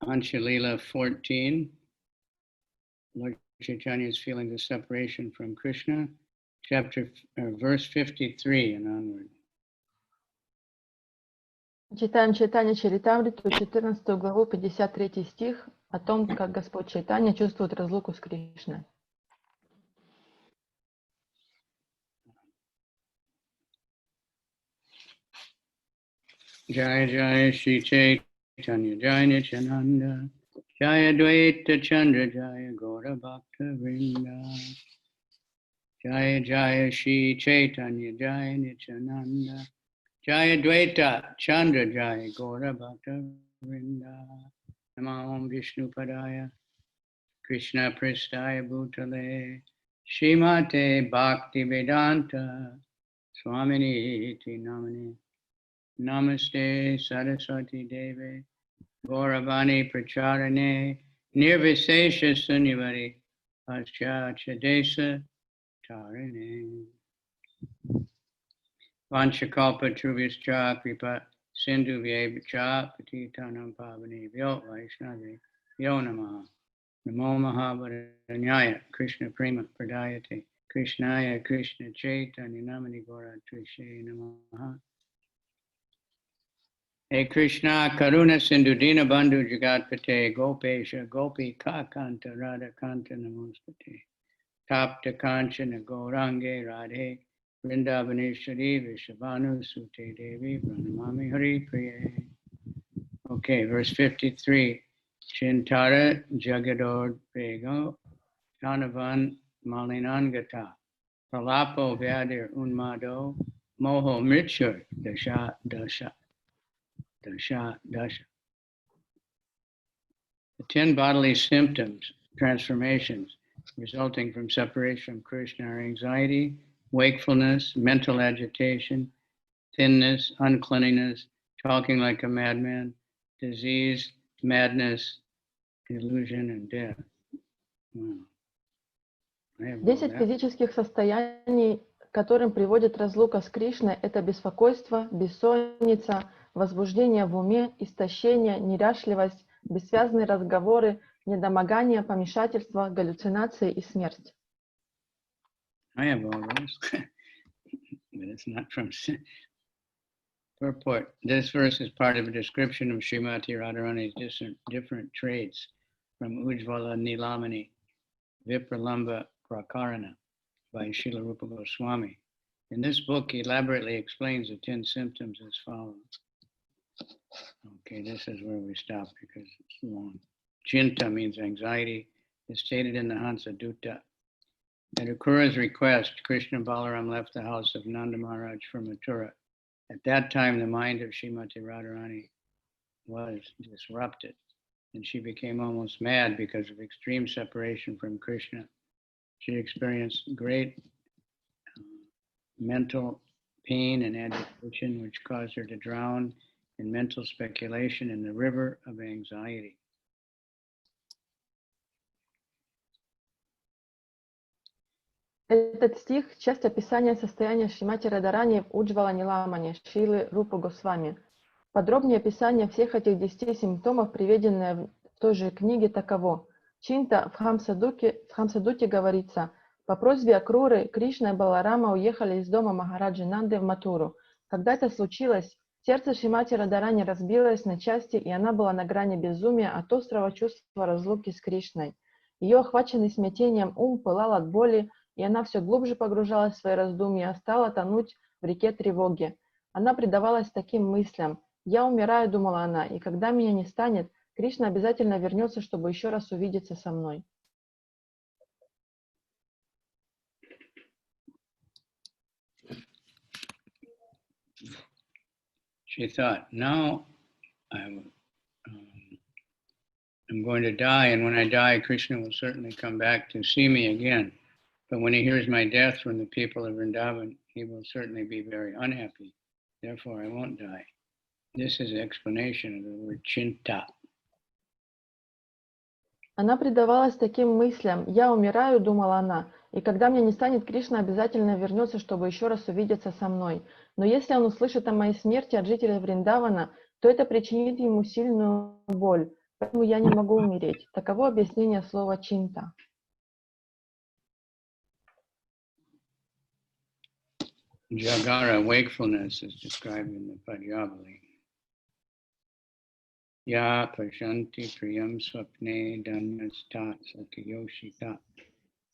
Антья-лила.14, Lord Chaitanya is feeling the separation from Krishna, verse 53 and onward. Читаем Чайтанья-чаритамриту, 14 главу, 53 стих, о том, как Господь Чайтанья чувствует разлуку с Кришной. Jaya Jaya Shri Chaitanya Jaya Nityananda Jaya Dvaita Chandra Jaya Gaura Bhakta Vrinda Jaya Jaya Shri Chaitanya Jaya Nityananda Jaya Dvaita Chandra Jaya Gaura Bhakta Vrinda Namaham Vishnu Padaya Krishna Pristaya Bhutale Shrimate Bhakti Vedanta Swamini Iti Namani Namaste Saraswati Deve Gauravani Pracharane Nirvisesha Sunyavari Paschachadesa Tarine Vanchakalpa Truvischa Kripa Sindhu Vyevacha Patitanam Pavani Vyo Vaishnavi Vyo Namaha Namo Mahabharanyaya Krishna Prema Pradayate Krishnaya Krishna Chaitanya Namani Gora Trishe Namaha Hey Krishna, Karuna Sindhu Dina Bandhu Jagatpate, Gopesha, Gopi Kakanta, Radha Kanta Namospate, Tapta Kanchana Gaurange Radhe, Vrindavaneshwari Vishabhanu Sute Devi, Pranamami Hari Priye. Okay, verse 53. Chintara Jagador Pego, Tanavan Malinangata, Pralapo Vyadir Unmado, Moho Mritshur, Dasha Dasha. Dasha. The 10 bodily symptoms, transformations, resulting from separation from Krishna are anxiety, wakefulness, mental agitation, thinness, uncleanliness, talking like a madman, disease, madness, delusion, and death. Wow. 10 физических состояний, к которым приводит разлука с Кришной, это беспокойство, бессонница, возбуждение в уме, истощение, неряшливость, бессвязные разговоры, недомогание, помешательство, галлюцинации и смерть. I have all those, but it's not from purport. This verse is part of a description of Srimati Radharani's different traits from Ujjvala Nilamani, Vipralamba Prakarana by Srila Rupa Goswami. In this book, he elaborately explains the 10 symptoms as follows. Okay, this is where we stop because it's long. Chinta means anxiety. It's stated in the Hansa Dutta. At Akura's request, Krishna Balaram left the house of Nanda Maharaj for Mathura. At that time, the mind of Srimati Radharani was disrupted, and she became almost mad because of extreme separation from Krishna. She experienced great mental pain and agitation, which caused her to drown in mental speculation in the river of anxiety. Этот стих – часть описания состояния Шримати Радharani в Уджвала Ниламане, Шрилы Рупы Госвами. Подробнее описание всех этих 10 симптомов, приведенное в той же книге, таково. Чинта в Хамсадуте говорится: по просьбе Акруры Кришна и Баларама уехали из дома Махараджи Нанды в Матуру. Когда это случилось, сердце Шримати Радharani разбилось на части, и она была на грани безумия от острого чувства разлуки с Кришной. Ее охваченный смятением ум пылал от боли, и она все глубже погружалась в свои раздумья, стала тонуть в реке тревоги. Она предавалась таким мыслям. «Я умираю», — думала она, — «и когда меня не станет, Кришна обязательно вернется, чтобы еще раз увидеться со мной». She thought, now I'm going to die, and when I die, Krishna will certainly come back to see me again. But when he hears my death from the people of Vrindavan, he will certainly be very unhappy. Therefore, I won't die. This is the explanation of the word chinta. Она предавалась таким мыслям. «Я умираю», — думала она, — «и когда меня не станет, Кришна обязательно вернется, чтобы еще раз увидеться со мной. Но если он услышит о моей смерти от жителей Вриндавана, то это причинит ему сильную боль. поэтому я не могу умереть. Таково объяснение слова чинта. Jagara, wakefulness, is described in the Padyavali. Ya pashanti priyam swapne dhanastat sakyoshita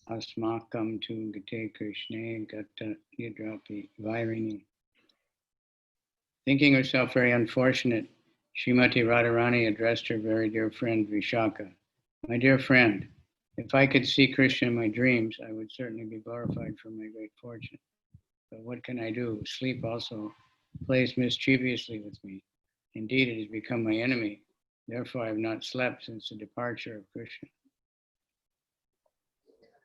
asmakam tu gate krishne gata nidrapi vairini. Thinking herself very unfortunate, Srimati Radharani addressed her very dear friend Vishaka. My dear friend, if I could see Krishna in my dreams, I would certainly be glorified for my great fortune. But what can I do? Sleep also plays mischievously with me. Indeed, it has become my enemy. Therefore, I have not slept since the departure of Krishna.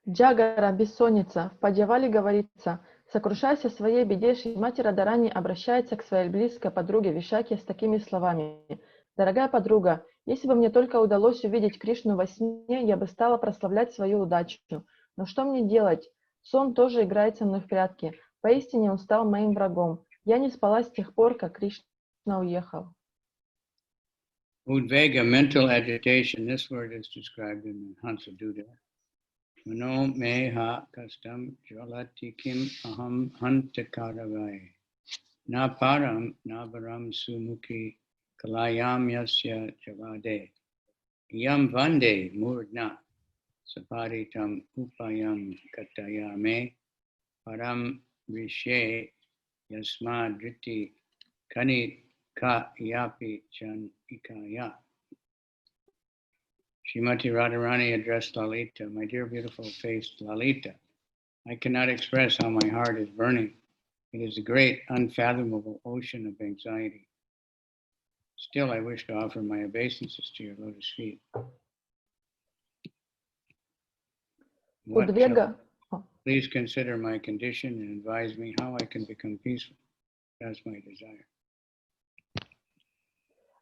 Джагара, бессонница. В Падьявали говорится: сокрушаясь о своей беде, Шримати Радарани обращается к своей близкой подруге Вишаке с такими словами: «Дорогая подруга, если бы мне только удалось увидеть Кришну во сне, я бы стала прославлять свою удачу. Но что мне делать? Сон тоже играет со мной в прятки. Поистине он стал моим врагом. Я не спала с тех пор, как Кришна уехал». Udvega, mental agitation. This word is described in the Hansa Duda. Mano meha kastam jalati kim aham hantakaravai. Na param na varam sumukhi kalayam yasya javade. Yam vande murdna saparitam upayam katayame param vishe yasmadriti kani ka yapi chan ikaya. Srimati Radharani addressed Lalita, my dear beautiful faced Lalita. I cannot express how my heart is burning. It is a great, unfathomable ocean of anxiety. Still, I wish to offer my obeisances to your lotus feet. Please consider my condition and advise me how I can become peaceful. That's my desire.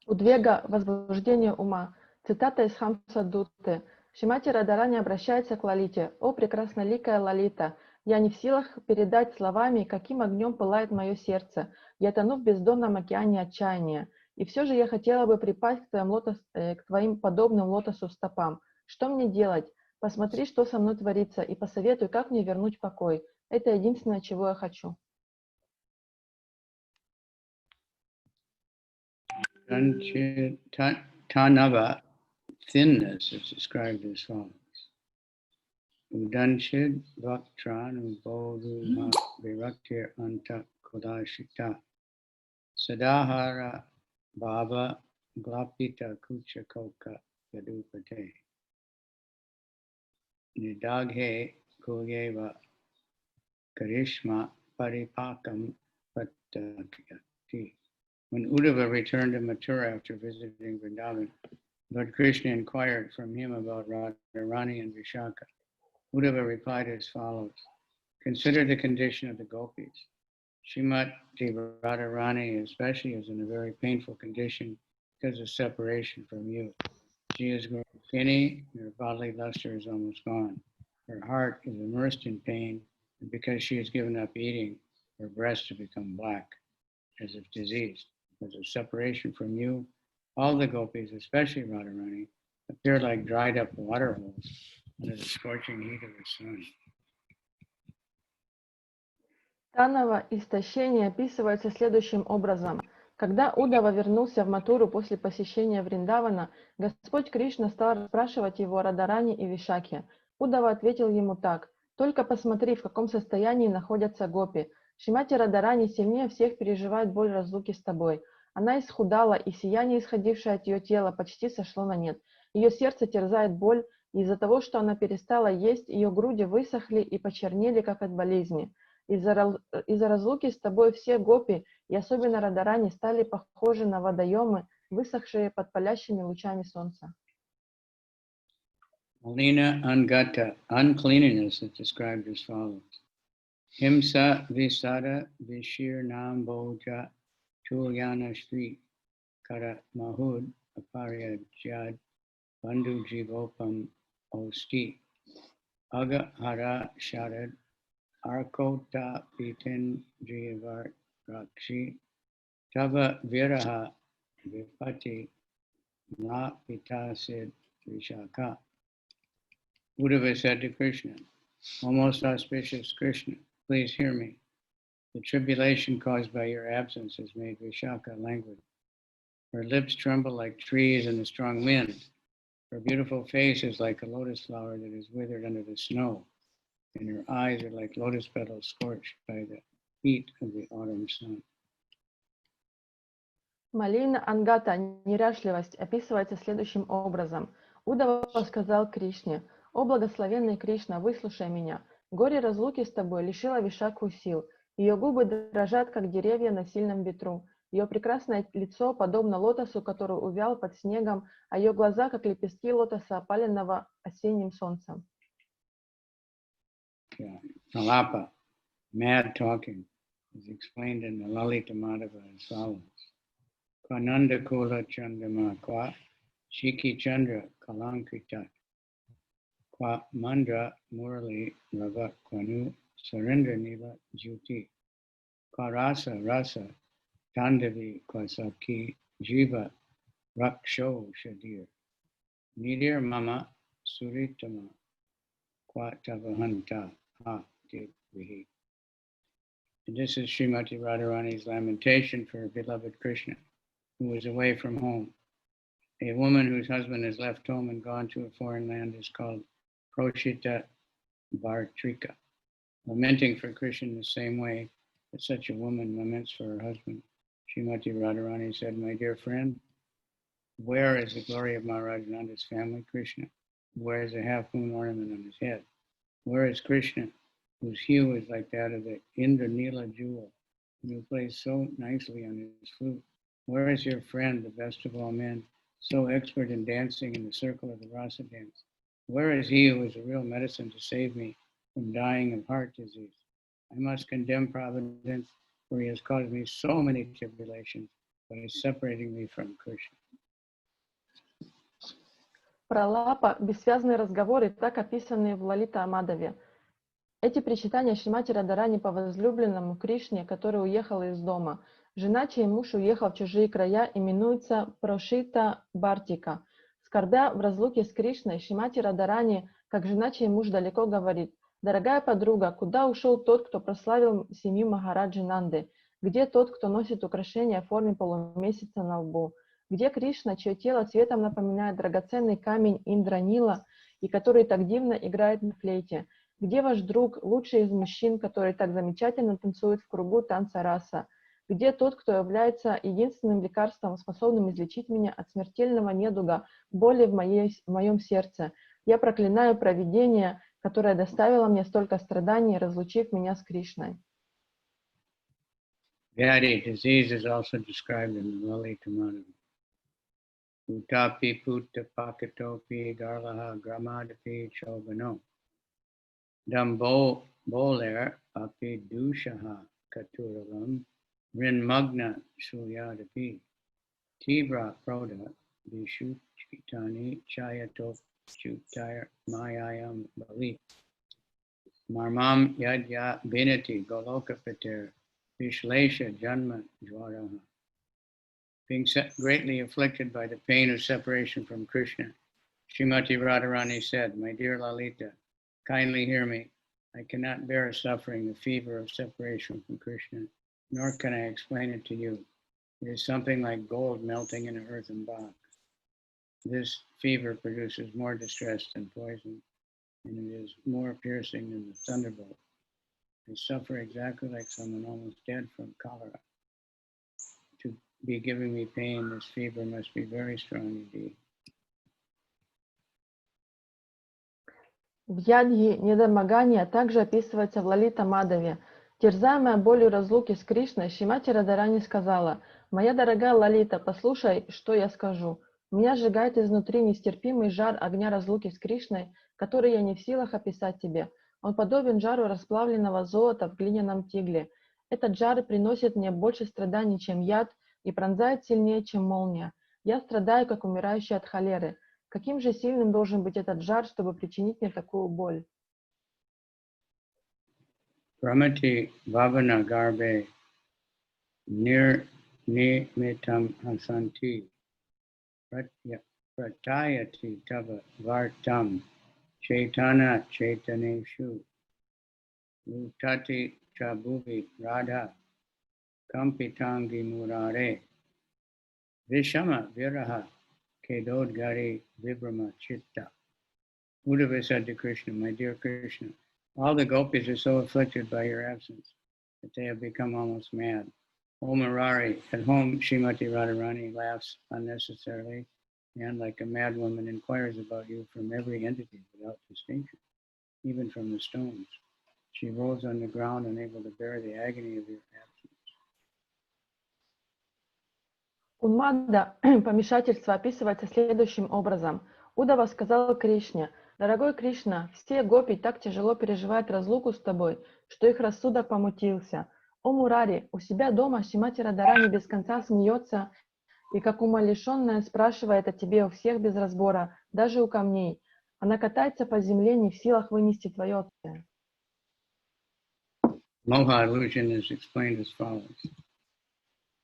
Удвега, возбуждение ума. Цитата из Хамса Дутты. Шримати Радарани обращается к Лалите: «О, прекрасноликая Лалита, я не в силах передать словами, каким огнем пылает мое сердце. Я тону в бездонном океане отчаяния. И все же я хотела бы припасть к твоим подобным лотосу стопам. Что мне делать? Посмотри, что со мной творится, и посоветуй, как мне вернуть покой. Это единственное, чего я хочу». Tanava, thinness, is described as follows. Udanchid vaktran ubodhuma viraktir anta kodashita sadahara bhava glapita kucha koka yadupate nidaghe kuyeva karishma paripakam patakati. When Uddhava returned to Mathura after visiting Vrindavan, Lord Krishna inquired from him about Radharani and Vishaka. Uddhava replied as follows: consider the condition of the gopis. Srimati Radharani especially is in a very painful condition because of separation from you. She is growing skinny, and her bodily luster is almost gone. Her heart is immersed in pain, and because she has given up eating, her breasts have become black, as if diseased. Because of separation from you, all the gopis, especially Radharani, appear like dried up water holes under the scorching heat of the sun. Танова истощение описывается следующим образом. Когда Уддава вернулся в Матуру после посещения Вриндавана, Господь Кришна стал расспрашивать его о Радарани и Вишаке. Уддава ответил ему так: «Только посмотри, в каком состоянии находятся гопи. Шримати Радарани сильнее всех переживает боль разлуки с тобой. Она исхудала, и сияние, исходившее от ее тела, почти сошло на нет. Ее сердце терзает боль, и из-за того, что она перестала есть, ее груди высохли и почернели, как от болезни. Из-за разлуки с тобой все гопи, и особенно Радарани, стали похожи на водоемы, высохшие под палящими лучами солнца». Alina Angata, uncleanliness, is described as follows. Himsa Visada Vishir Namboja Tulyana Shri Kara Mahud Aparya Jad Bandhu Jivopam Osti Aga Hara Sharad Arkota Pitin Jivar Rakshi Tava Viraha Vipati Ma Pita Sid Vishaka. Uddhava said to Krishna, O most auspicious Krishna, please hear me. The tribulation caused by your absence has made Vishaka languid. Her lips tremble like trees in the strong wind. Her beautiful face is like a lotus flower that is withered under the snow, and her eyes are like lotus petals scorched by the heat of the autumn sun. Малина Ангата, неряшливость, описывается следующим образом. Уддава сказал Кришне: «О благословенный Кришна, выслушай меня. Горе разлуки с тобой лишило Вишакху сил. Ее губы дрожат, как деревья на сильном ветру. Ее прекрасное лицо подобно лотосу, который увял под снегом, а ее глаза, как лепестки лотоса, опаленного осенним солнцем». Pralapa, mad talking, is explained in the Lalita Madhava as follows. Kwananda Kula Chandama Kwa Shiki Chandra Kalankritat Kwa Mandra Murali Ravat Kwanu Surrender Nila Juti Kwa Rasa Rasa Tandavi Kwasaki Jiva Raksho Shadir Nidir Mama Suritama Kwa Tavahanta Ha Vihi. And this is Srimati Radharani's lamentation for her beloved Krishna, who is away from home. A woman whose husband has left home and gone to a foreign land is called Proshita Bhartrika, lamenting for Krishna in the same way that such a woman laments for her husband. Srimati Radharani said, My dear friend, where is the glory of Maharaj Nanda's family, Krishna? Where is the half-moon ornament on his head? Where is Krishna, whose hue is like that of the Indra-nila jewel, and who plays so nicely on his flute? Where is your friend, the best of all men, so expert in dancing in the circle of the rasa dance? Where is he who is a real medicine to save me from dying of heart disease? I must condemn Providence, for he has caused me so many tribulations by separating me from Krishna. Пралапа – бессвязные разговоры, так описанные в Лалита Мадаве. Эти причитания Шримати Радарани по возлюбленному Кришне, который уехал из дома. Жена, чей муж уехал в чужие края, именуется Прошита Бартика. Скорбя в разлуке с Кришной, Шримати Радарани, как жена, чей муж далеко, говорит: «Дорогая подруга, куда ушел тот, кто прославил семью Махараджи Нанды? Где тот, кто носит украшения в форме полумесяца на лбу? Где Кришна, чье тело цветом напоминает драгоценный камень Индра-Нила и который так дивно играет на флейте? Где ваш друг, лучший из мужчин, который так замечательно танцует в кругу танца раса? Где тот, кто является единственным лекарством, способным излечить меня от смертельного недуга, боли в моем сердце? Я проклинаю провидение, которое доставило мне столько страданий, разлучив меня с Кришной». Vyadi, disease is also described in the Lalita Madhava. Utapi putta pakatopi garlaha gramadapi chobano. Dambo boler api dushaha katuralam rinmagna sulyadapi. Tibra proda vishutchitani chayato chutayar mayayam bali. Marmam yadya binati golokapater vishlesha janma jwaraha. Being greatly afflicted by the pain of separation from Krishna, Srimati Radharani said, My dear Lalita, kindly hear me. I cannot bear suffering the fever of separation from Krishna, nor can I explain it to you. It is something like gold melting in an earthen box. This fever produces more distress than poison, and it is more piercing than the thunderbolt. I suffer exactly like someone almost dead from cholera. To be giving me pain, this fever must be very strong indeed. Вьядхи, недомогание, также описывается в Лалита Мадаве. Терзаемая болью разлуки с Кришной, Шримати Радарани сказала: «Моя дорогая Лалита, послушай, что я скажу. Меня сжигает изнутри нестерпимый жар огня разлуки с Кришной, который я не в силах описать тебе. Он подобен жару расплавленного золота в глиняном тигле. Этот жар приносит мне больше страданий, чем яд, и пронзает сильнее, чем молния. Я страдаю, как умирающий от холеры. Каким же сильным должен быть этот жар, чтобы причинить мне такую боль?» Brahmati Bhavana Garbe Nir Nimitam Hasanti pratayati tava vartam chaitana chaitaneshu lutati chabhuvi radha kampitangi murare vishama viraha kedodgari vibrama chitta. Uddhava said to Krishna, my dear Krishna, all the gopis are so afflicted by your absence that they have become almost mad. O Murari, at home Srimati Radharani laughs unnecessarily and like a madwoman inquires about you from every entity without distinction, even from the stones. She rolls on the ground unable to bear the agony of your absence. Унмада помешательство описывается следующим образом. Удава сказал Кришне: «Дорогой Кришна, все гопи так тяжело переживают разлуку с тобой, что их рассудок помутился. О Мурари, у себя дома Шримати Радхарани без конца смеется и как умалишенная спрашивает о тебе у всех без разбора, даже у камней. Она катается по земле, не в силах вынести твое отцы». Moha illusion is explained as follows.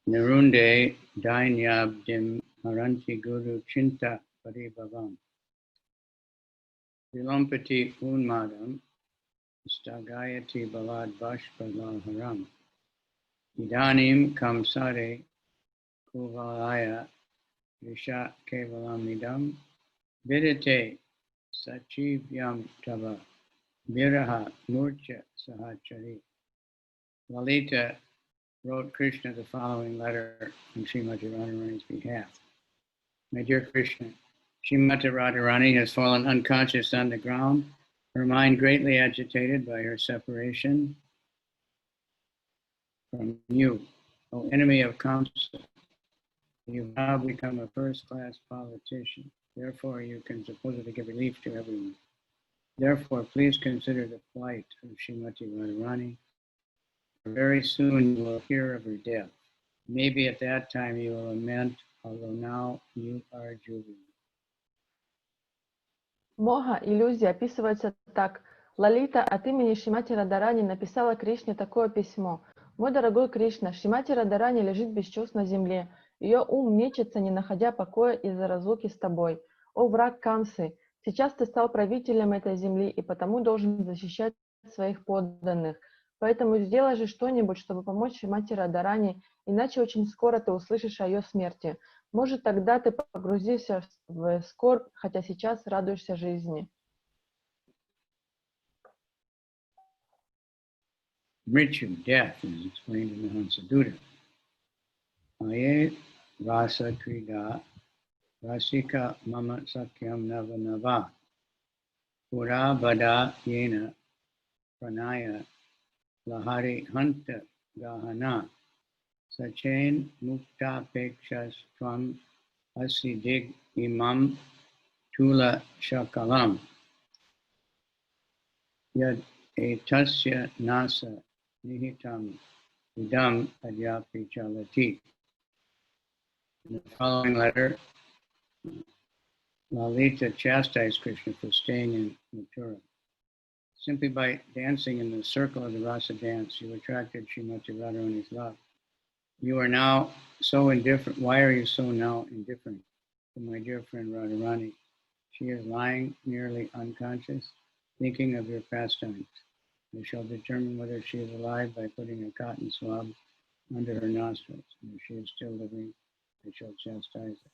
Nirunde dainyabdim haranti guru chinta paribhavam. Vilampati unmadam stagayati balad bashpalaharam. Idanim kamsare kuvalaya visha kevalamidam vidite sachivyam tava viraha murcha sahachari. Lalita wrote Krishna the following letter on Srimati Radharani's behalf. My dear Krishna, Srimati Radharani has fallen unconscious on the ground, her mind greatly agitated by her separation from you. O enemy of Kamsa, you have now become a first-class politician. Therefore, you can supposedly give relief to everyone. Therefore, please consider the plight of Srimati Radharani. Very soon you will hear of her death. Maybe at that time you will lament, although now you are jubilant. Моха, иллюзия, описывается так. Лалита от имени Шримати Радхарани написала Кришне такое письмо. «Мой дорогой Кришна, Шримати Радхарани лежит без чувств на земле. Ее ум мечется, не находя покоя из-за разлуки с тобой. О враг Камсы, сейчас ты стал правителем этой земли и потому должен защищать своих подданных. Поэтому сделай же что-нибудь, чтобы помочь Шримати Радхарани, иначе очень скоро ты услышишь о ее смерти. Может, тогда ты погрузишься в скорбь, хотя сейчас радуешься жизни». Mritu, death, is explained in the Hansadutta. Aye rasa krida rasika mama sakyam nava nava pura bada yena pranaya lahari hanta gahana sachain mukta pekshas tvam asidig imam tula shakalam yad etasya nasa nihitam idam adyapi chalati. In the following letter, Lalita chastised Krishna for staying in Mathura. Simply by dancing in the circle of the rasa dance, you attracted Srimati Radharani's love. You are now so indifferent. Why are you so now indifferent to my dear friend Radharani? She is lying nearly unconscious, thinking of your pastimes. We shall determine whether she is alive by putting a cotton swab under her nostrils. And if she is still living, we shall chastise her.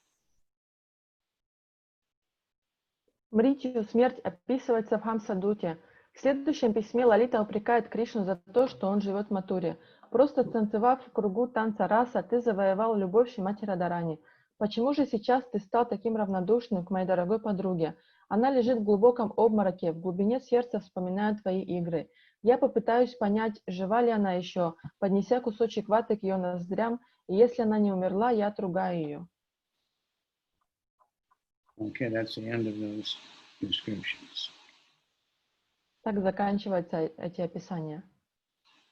Мритью смерть описывается в Хамсадуте. В следующем письме Лалита упрекает Кришну за то, что он живет в Матуре. Просто танцевав в кругу танца раса, ты завоевал любовь Шримати Радхарани. Почему же сейчас ты стал таким равнодушным к моей дорогой подруге? Она лежит в глубоком обмороке, в глубине сердца вспоминая твои игры. Я попытаюсь понять, жива ли она еще, поднеся кусочек ваты к ее ноздрям, и если она не умерла, я отругаю ее. Okay, that's the end of those descriptions. Так заканчиваются эти описания.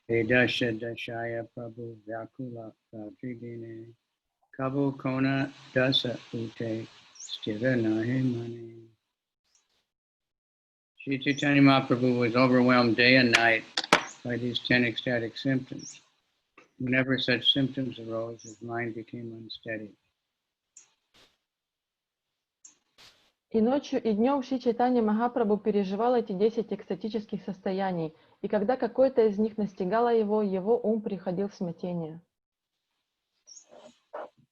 Vedasha dashaya prabhu vyakula pradridine kabu kona dasa ute stira nahe mane. Shri Chaitanya Mahaprabhu was overwhelmed day and night by these 10 ecstatic symptoms. Whenever such symptoms arose, his mind became unsteady. И ночью, и днем Шри Чайтанья Махапрабху переживал эти 10 экстатических состояний, и когда какое-то из них настигало его, его ум приходил в смятение.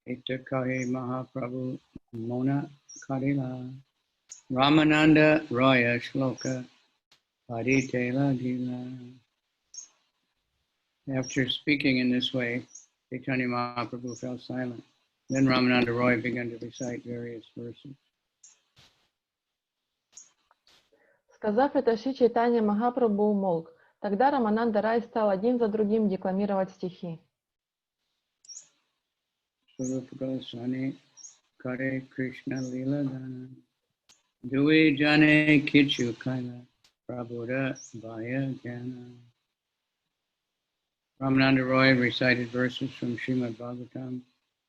Itakahe Mahaprabhu Mona Karila Ramananda Roya Shloka Paditela. After speaking in this way, Chaitanya Mahaprabhu fell silent. Then Ramananda Roy began to recite various verses. Сказав это, Шри Чайтанья Махапрабху умолк. Тогда Рамананда Рай стал один за другим декламировать стихи. Surupagosani Kare Krishna Lila Dana Dui Jane Kichu Kaila Prabhuda Vaya Jana. Ramananda Roy recited verses from Srimad Bhagavatam,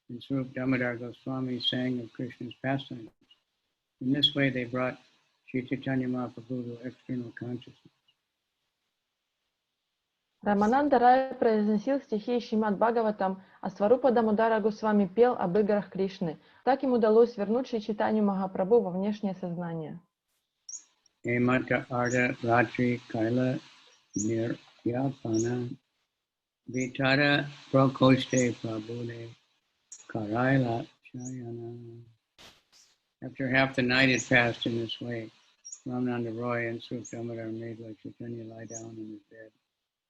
and Swarup Damodar Goswami sang of Krishna's pastimes. In this way, they brought Sri Chaitanya Mahaprabhu to external consciousness. Рамананда Рай произносил стихи Шримад Бхагаватам, а Сварупа Дамодара Госвами пел об играх Кришны. Так им удалось вернуть Шри Чайтанью Махапрабху во внешнее сознание. Emata Arda Ratri Kaila Niryapana Vitara Prakoshte Prabhude Karaila Chayana. After half the night had passed in this way, Ramananda Roy and Swarup Damodar made Lord Chaitanya lie down in his bed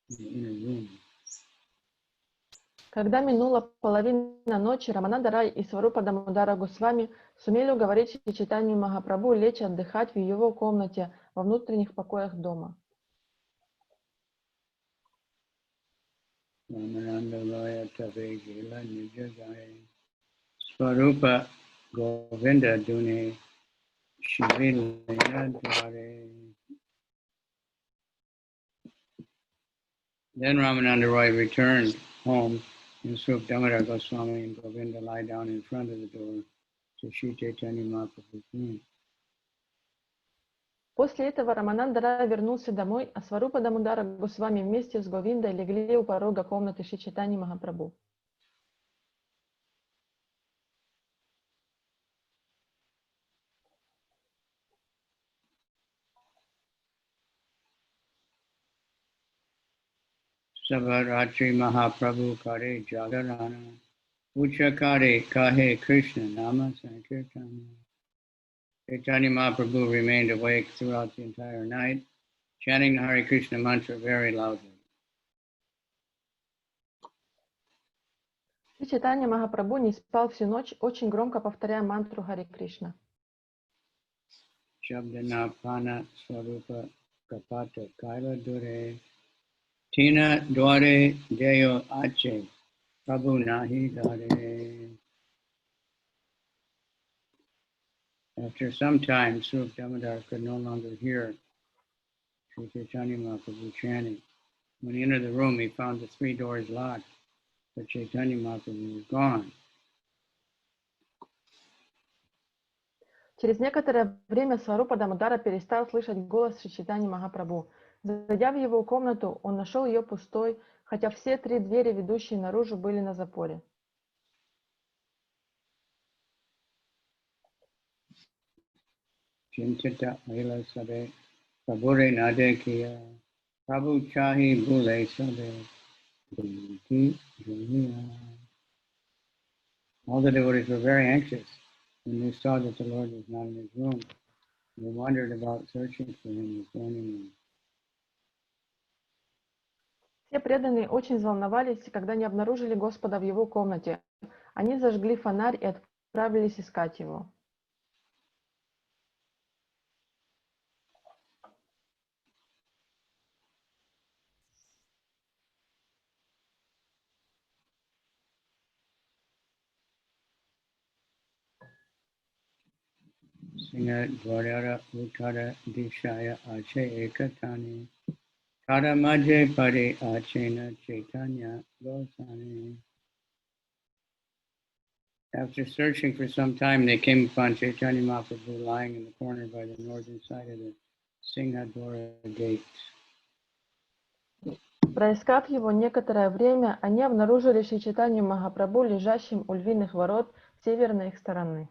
in the inner room. Когда минула половина ночи, Рамананда Рай и Сварупа Дамодара Госвами сумели уговорить Шри Чайтанью Махапрабху лечь отдыхать в его комнате во внутренних покоях дома. Ramananda Roy Tabe Gila Nijagaya Swarupa Govinda Dune Shivilena Dware. Then Ramananda Roy returned home, and Swarup Damodar Goswami and Govinda lie down in front of the door to Sri Chaitanya Mahaprabhu's room. После этого Рамананда Рай вернулся домой, а Сварупа Дамодара Госвами вместе с Говиндой легли у порога комнаты Шри Чайтаньи Махапрабху. Savaratri Mahaprabhu Kare Jagarana Uchakare Kahe Krishna Nama Sankirtana. Chaitanya Mahaprabhu remained awake throughout the entire night, chanting the Hare Krishna mantra very loudly. Шри Чайтанья Махапрабху не спал всю ночь, очень громко повторяя мантру Харе Кришна. Shabdana Pana Swarupa Kapata Kaila Dure Tina Dware Deo Ache Prabhu Nahi Dare. After some time, Swarup Damodar could no longer hear Sri Chaitanya Mahaprabhu chanting. When he entered the room, he found the 3 doors locked, but Chaitanya Mahaprabhu was gone. Через некоторое время Сварупа Дамодара перестал слышать голос Шри Чайтаньи Махапрабху. Зайдя в его комнату, он нашел ее пустой, хотя все 3 двери, ведущие наружу, были на запоре. Chintita Aila Sabe Prabhure Nade Kiya Prabhu Chahi Bule Sabe Bhunti Juniya. All the devotees were very anxious when they saw that the Lord was not in his room. They wandered about searching for him with burning lamps. Все преданные очень взволновались, когда не обнаружили Господа в его комнате. Они зажгли фонарь и отправились искать его. Singa Dwarara Uttara Dishaya Ache Ekatani Tara Madhye Pade Achena Chaitanya Gosani. After searching for some time, they came upon Chaitanya Mahaprabhu lying in the corner by the northern side of the Singhadwara gate. Проискав его некоторое время, они обнаружили Шри Чайтанью Махапрабху лежащим у львиных ворот северной их стороны.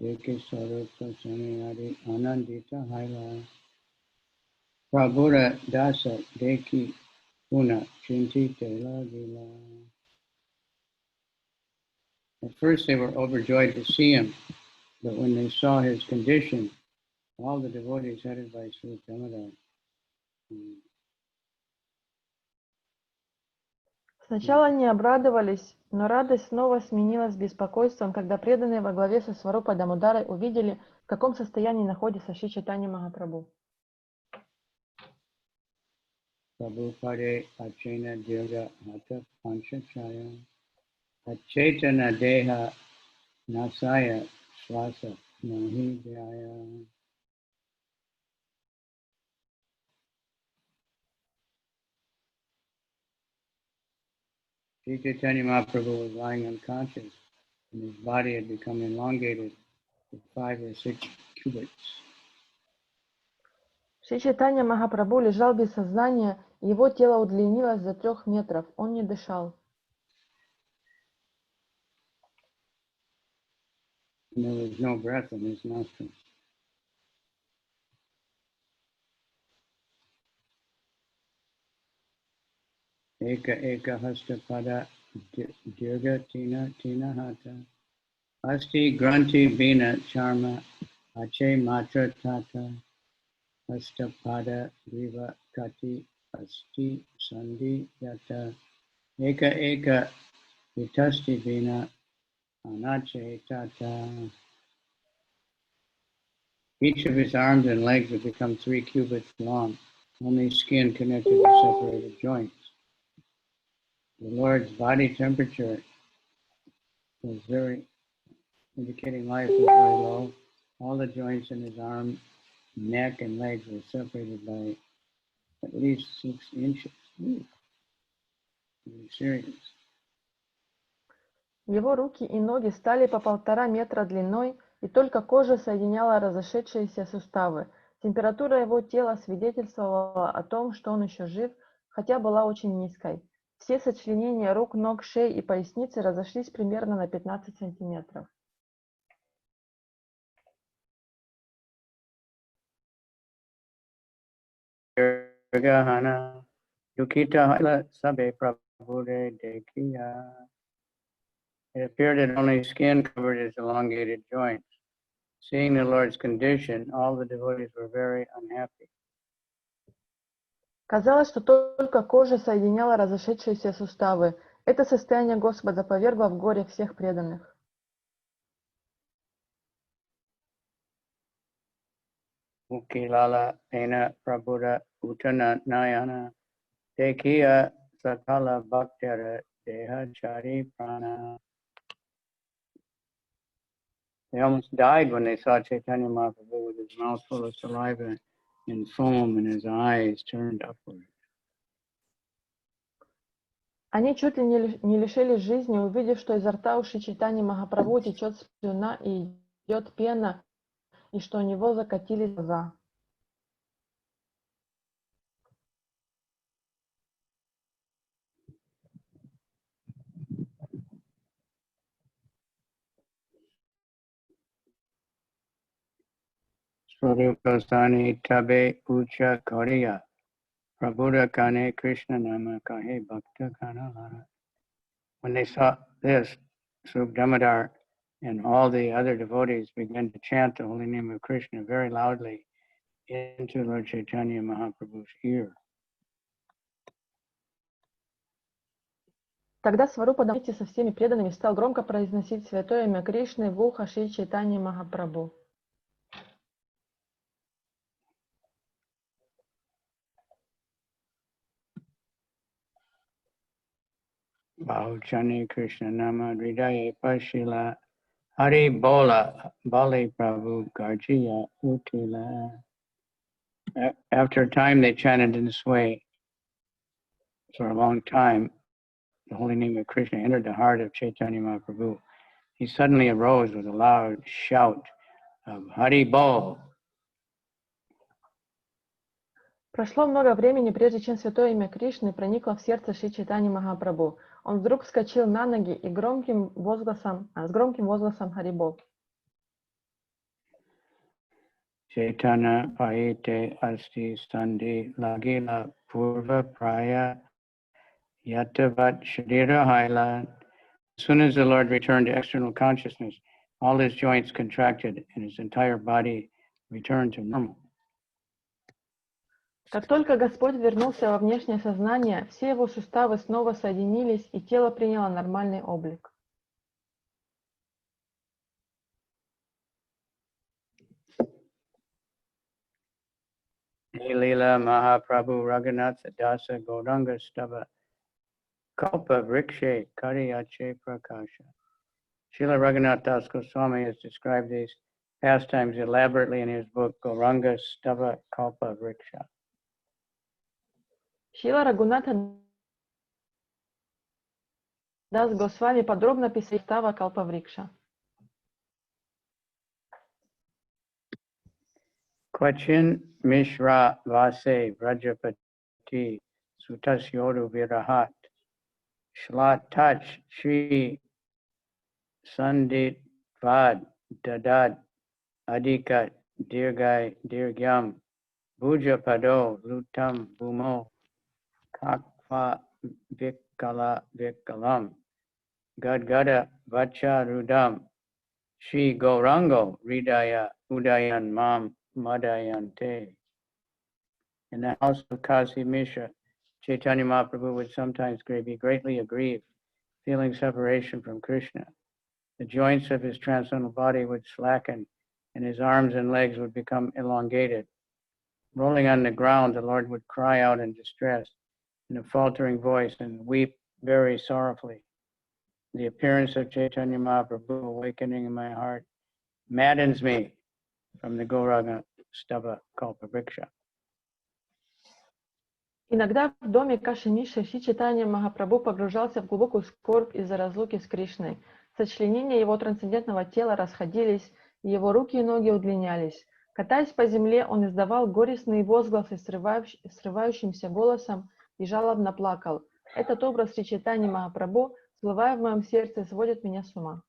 Deke Sarupa Sanayadi Anandita Haila Prabhuda Dasa Deki Puna Chintita Lagila. At first they were overjoyed to see him, but when they saw his condition, all the devotees headed by Sri Damodar. Сначала они обрадовались, но радость снова сменилась беспокойством, когда преданные во главе со Сварупой Дамодарой увидели, в каком состоянии находится Шри Чайтанья Махапрабху. Prabhupade Achena Dirga Hata Panchachaya Achetana Deha Nasaya Swasa Nahi Vyaya. Sri Chaitanya Mahaprabhu was lying unconscious, and his body had become elongated to 5 or 6 cubits. Шри Чайтанья Махапрабху лежал без сознания, и его тело удлинилось до 3 метров, он не дышал. And there was no breath in his nostrils. Eka Eka Hasta Pada Dirga Tina Tina Hata Asti Granti Bina Charma Ache Matra Tata Hasta Pada Griva Kati Asti Sandhi Yata Eka Eka Vitasti Bina Anache Tata. Each of his arms and legs had become 3 cubits long, only skin connected to separated joints. The Lord's body temperature was indicating life was very low. All the joints in his arm, neck, and legs were separated by at least 6 inches. Very serious. Его руки и ноги стали по 1,5 метра длиной, и только кожа соединяла разошедшиеся суставы. Температура его тела свидетельствовала о том, что он еще жив, хотя была очень низкой. Все сочленения рук, ног, шеи и поясницы разошлись примерно на 15 сантиметров. It appeared that only skin covered his elongated joints. Seeing the Lord's condition, all the devotees were very unhappy. Казалось, что только кожа соединяла разошедшиеся суставы. Это состояние Господа повергло в горе всех преданных. Ukilala Pena Prabhuda Utana Nayana Tekiya Sakala Bhaktara Deha Chari Prana. They almost died when they saw Chaitanya Mahaprabhu with his mouth full of saliva and foam and his eyes turned upward. Они чуть ли не лишились жизни, увидев, что изо рта у Шри Чайтаньи Махапрабху течет слюна и идет пена, и что у него закатились глаза. Swarupasani Tabe Ucha Kariya Prabhuda Kane Krishna Nama Kahe Bhakta Kanala. When they saw this, Sri Damodar and all the other devotees began to chant the holy name of Krishna very loudly into Lord Chaitanya Mahaprabhu's ear. Тогда Сварупа вместе со всеми преданными стал громко произносить святое имя Кришны в ухо Шри Чайтаньи Махапрабху. Bahuchani Krishna Nama Hridaye Pashila Hari Bola Bali Prabhu Garjiya Utila. After a time they chanted in this way for a long time. The holy name of Krishna entered the heart of Chaitanya Mahaprabhu. He suddenly arose with a loud shout of Hari Bol. Прошло много времени, прежде чем святое имя Кришны проникло в сердце Шри Чайтаньи Махапрабху. Он вдруг вскочил на ноги и с громким возгласом Харибол. Chaitanya Pahite Asti Sandi Lagila Purva Praya Yatavat Shadira Haila. As soon as the Lord returned to external consciousness, all his joints contracted and his entire body returned to normal. Как только Господь вернулся во внешнее сознание, все его суставы снова соединились, и тело приняло нормальный облик. Antya-lila Mahāprabhu Raghunatha Dasa Gauranga Stava Kalpa Vrikshe Kariyache Prakasha. Srila Raghunath Das Goswami has described these pastimes elaborately in his book Gauranga Stava Kalpa Vriksha. Шрила Рагунатха Дас Госвами подробно писал Става Калпаврикша. Kvachin Mishra Vase Vrajapati Sutasyodu Virahat Shlatach Shri Sandit Vad Dadad Adikat Dirgai Dirgyam Bhuja Pado Lutam Bhumo Kakva Vikala Vikalam Gadgada Vacha Rudam Shri Gaurango Ridaya Udayan Mam Madayante. In the house of Kasi Mishra, Chaitanya Mahaprabhu would sometimes be greatly aggrieved, feeling separation from Krishna. The joints of his transcendental body would slacken, and his arms and legs would become elongated. Rolling on the ground, the Lord would cry out in distress in a faltering voice and weep very sorrowfully. The appearance of Chaitanya Mahaprabhu awakening in my heart maddens me from the Gauranga Stava Kalpavriksha. Иногда в доме Каши Миши Шри Чайтанья Махапрабху погружался в глубокую скорбь из-за разлуки с Кришной. Сочленения его трансцендентного тела расходились, и его руки и ноги удлинялись. Катаясь по земле, он издавал горестные возгласы срывающимся голосом и жалобно плакал. Этот образ Шри Чайтаньи Махапрабху, всплывая в моем сердце, сводит меня с ума.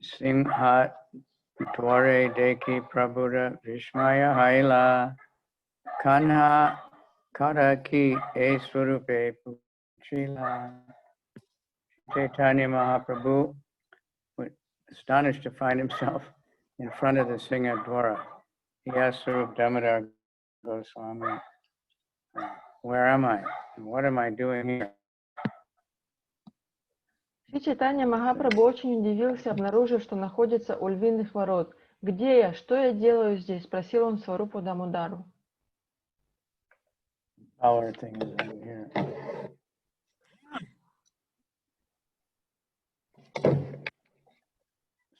Simhat Dware Deki Prabhuda Vishmaya Haila Kanha Karaki Eswarupe Puchila. Chaitanya Mahaprabhu was astonished to find himself in front of the Singha Dwara. He asked Swarup Damodar Goswami, where am I? And what am I doing here? Шри Чайтанья Махапрабху очень удивился, обнаружив, что находится у львиных ворот. «Где я? Что я делаю здесь?» – спросил он Сварупу Дамодару. Power thing is over here.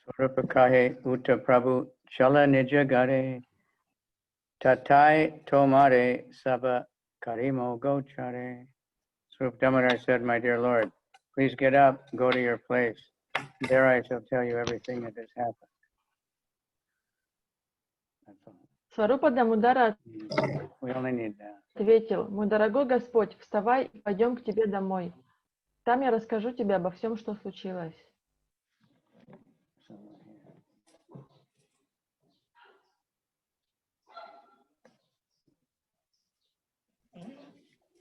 Swarupa kahe uta prabhu chala nija gare tatai tomare saba karimo gochare. Swarup Damodar said, my dear Lord, please get up, go to your place. There I shall tell you everything that has happened. That's all. Сварупа Дамодара We only need that. ответил: «Мой дорогой Господь, вставай и пойдем к тебе домой. Там я расскажу тебе обо всем, что случилось».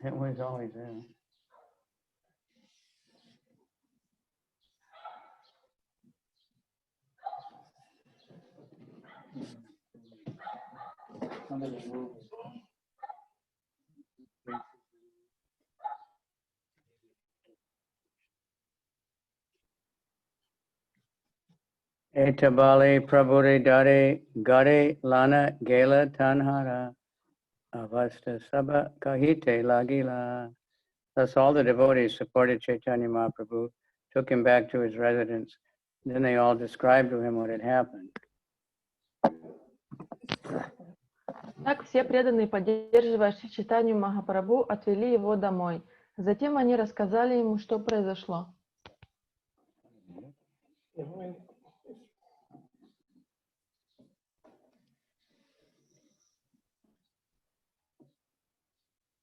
It was always there. Etabale prabhure dare gare lana gela tanhara avasta sabha kahite lagila. Thus all the devotees supported Chaitanya Mahaprabhu, took him back to his residence. Then they all described to him what had happened. Так все преданные, поддерживая Шри Чайтанью Махапрабху, отвели его домой. Затем они рассказали ему, что произошло.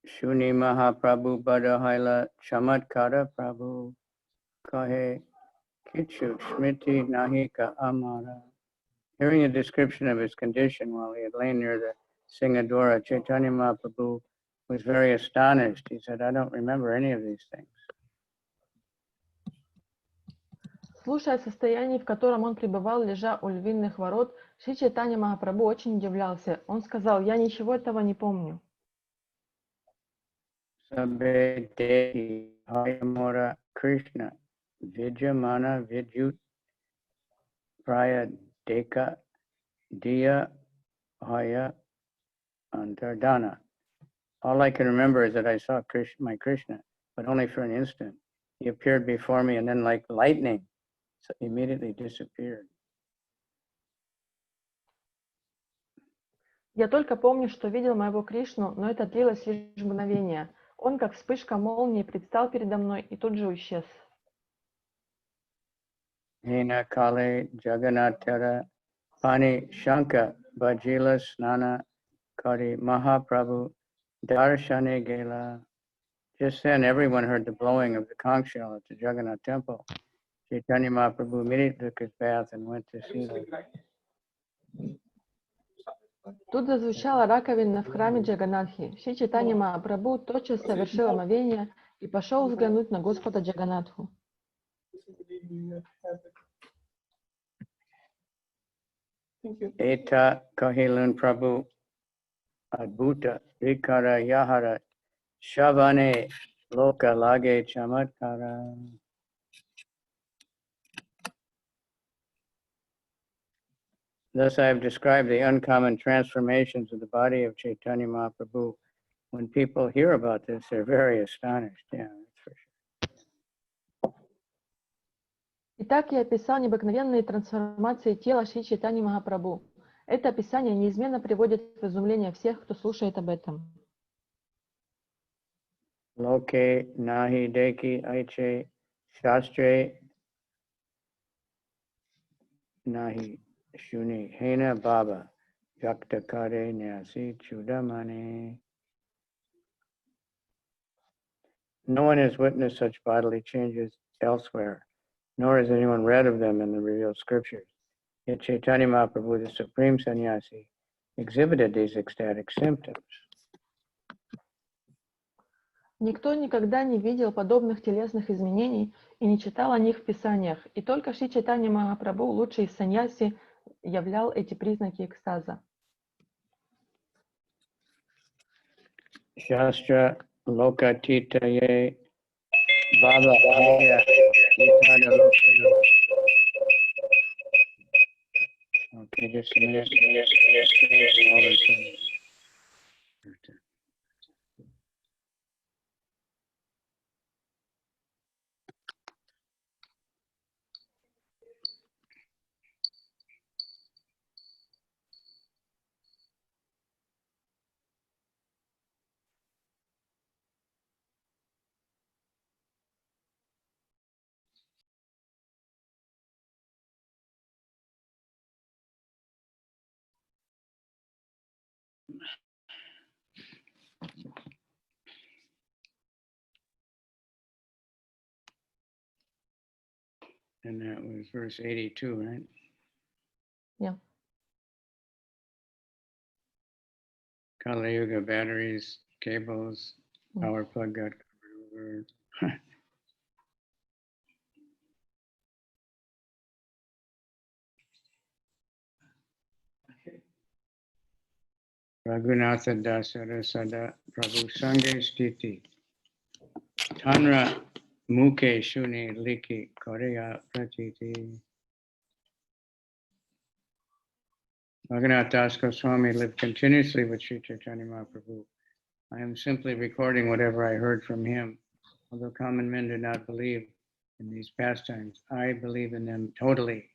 Shuni Mahaprabhu Badahaila Chamatkara Prabhu Kahe Kichu Smriti Nahika Amara. Hearing a description of his condition while he had lain near the Singadora, Chaitanya Mahaprabhu was very astonished. He said, I don't remember any of these things. Слушая о состоянии, в котором он пребывал, лежа у львиных ворот, Шри Чайтанья Махапрабху очень удивлялся. Он сказал: «Я ничего этого не помню». Sabbe dehi hayamora Krishna Vijamana Vidyut Praya Deka Diya Haya Antardana. All I can remember is that I saw my Krishna, but only for an instant. He appeared before me and then like lightning, so immediately disappeared. Я только помню, что видел моего Кришну, но это длилось лишь мгновение. Он, как вспышка молнии, предстал передо мной и тут же исчез. Hena Kale Jagannatara Pani Shanka Bajila Snana Kari Mahāprabhu Darshane Gela. Just then, everyone heard the blowing of the conch shell at the Jagannath temple. Chaitanya Mahaprabhu immediately took his bath and went to see them. Тут зазвучала раковина в храме Джаганатхи. Шри Чайтанья Махапрабху тотчас совершил омовение и пошел взглянуть на Господа Джаганатху. Eta Kahilun Prabhu Adbhuta Vikara Yahara Shavane Loka Lage Chamatkara. Thus I have described the uncommon transformations of the body of Chaitanya Mahaprabhu. When people hear about this, they're very astonished. Yeah, that's for sure. Итак, я описал необыкновенные трансформации тела Шри Чайтаньи Махапрабху. Это описание неизменно приводит в изумление всех, кто слушает об этом. Loke nahi deki aiche shastre nahi shuni hena baba yaktakare nyasi chudamane. No one has witnessed such bodily changes elsewhere, nor has anyone read of them in the revealed scriptures. Yet Chaitanya Mahaprabhu, the supreme sannyasi, exhibited these ecstatic symptoms. Никто никогда не видел подобных телесных изменений и не читал о них в Писаниях. И только Шри Чайтанья Махапрабху, лучший из саньяси, являл эти признаки экстаза. Shastra lokatitaye baba aya itada lokado. Okay, just a minute. And that was verse 82, right? Yeah. Kali Yuga batteries, cables, power plug got covered over. Raghunatha Dasara Sada Prabhu Sange Stiti Tanra Mukhe Shuni Liki Korea Pratiti. Raghunath Das Goswami lived continuously with Sri Chaitanya Mahaprabhu. I am simply recording whatever I heard from him. Although common men do not believe in these pastimes, I believe in them totally.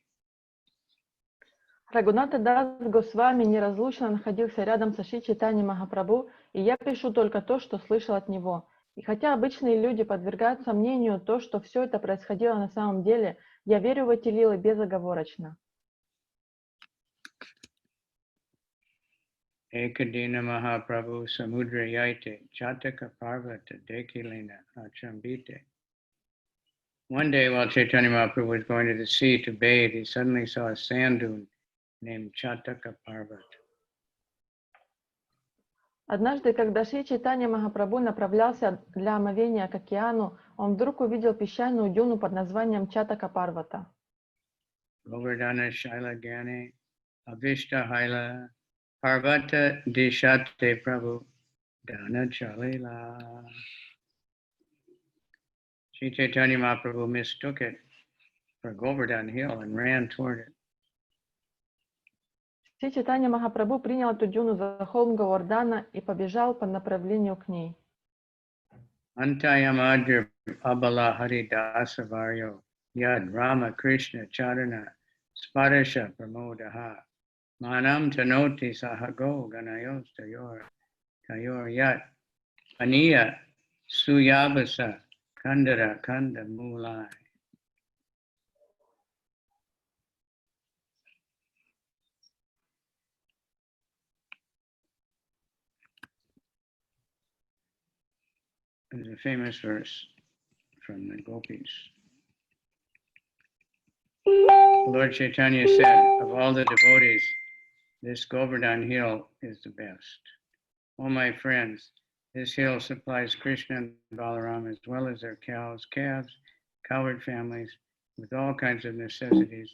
Рагунатха Дас Госвами неразлучно находился рядом со Шри Чайтаньей Махапрабху, и я пишу только то, что слышал от него. И хотя обычные люди подвергают сомнению то, что все это происходило на самом деле, я верю в эти лилы безоговорочно. Ekadina Mahaprabhu Samudra Yaite Chataka Parvata Dekilina Achambite. One day while Chaitanya Mahaprabhu was going to the sea to bathe, he suddenly saw a sand dune named Chataka Parvat. Однажды, когда Шри Чайтанья Махапрабху направлялся для омовения к океану, он вдруг увидел песчаную дюну под названием Чатака Парвата. Govardhana Shaila Gyane Avishta Haila Parvata Dishate Prabhu Dana Antya-lila. Sri Chaitanya Mahaprabhu mistook it for Govardhan Hill and ran toward it. Шри Чайтанья Махапрабху принял эту дюну за холм Говардана и побежал по направлению к ней. Antayamadri Abala Haridasa Varyo Yad Rama Krishna Charana Sparasha Pramodaha Manam Tanoti Sahago Ganayos Tayor Yat Aniya Suyabasa Kandara Kanda Mulai. There's a famous verse from the Gopis. Lord Chaitanya said, of all the devotees, this Govardhan hill is the best. Oh, my friends, this hill supplies Krishna and Balaram as well as their cows, calves, cowherd families with all kinds of necessities,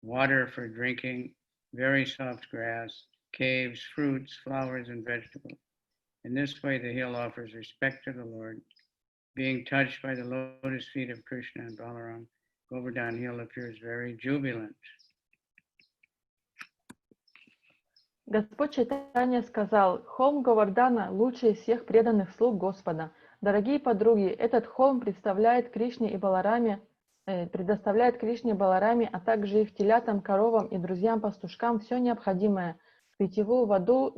water for drinking, very soft grass, caves, fruits, flowers, and vegetables. In this way, the hill offers respect to the Lord. Being touched by the lotus feet of Krishna and Balaram, Govardhan hill appears very jubilant. Господь Чайтанья сказал: «Холм Говардана лучший из всех преданных слуг Господа. Дорогие подруги, этот холм предоставляет Кришне и Балараме, а также их телятам, коровам и друзьям-пастушкам все необходимое: питьевую воду,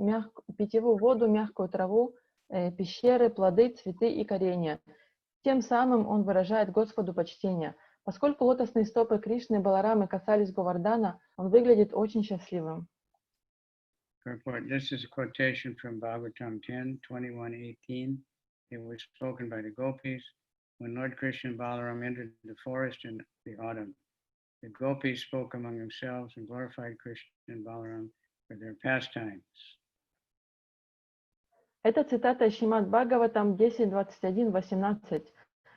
мягкую траву, пещеры, плоды, цветы и коренья. Тем самым он выражает Господу почтение. Поскольку лотосные стопы Кришны и Баларамы касались Говардана, он выглядит очень счастливым». Purport. This is a quotation from Bhagavatam 10:21-18. It was spoken by the Gopis when Lord Krishna and Balaram entered the forest in the autumn. The Gopis spoke among themselves and glorified Krishna and Balaram for their pastimes. Это цитата из Шримад Бхагаватам 10.21-18.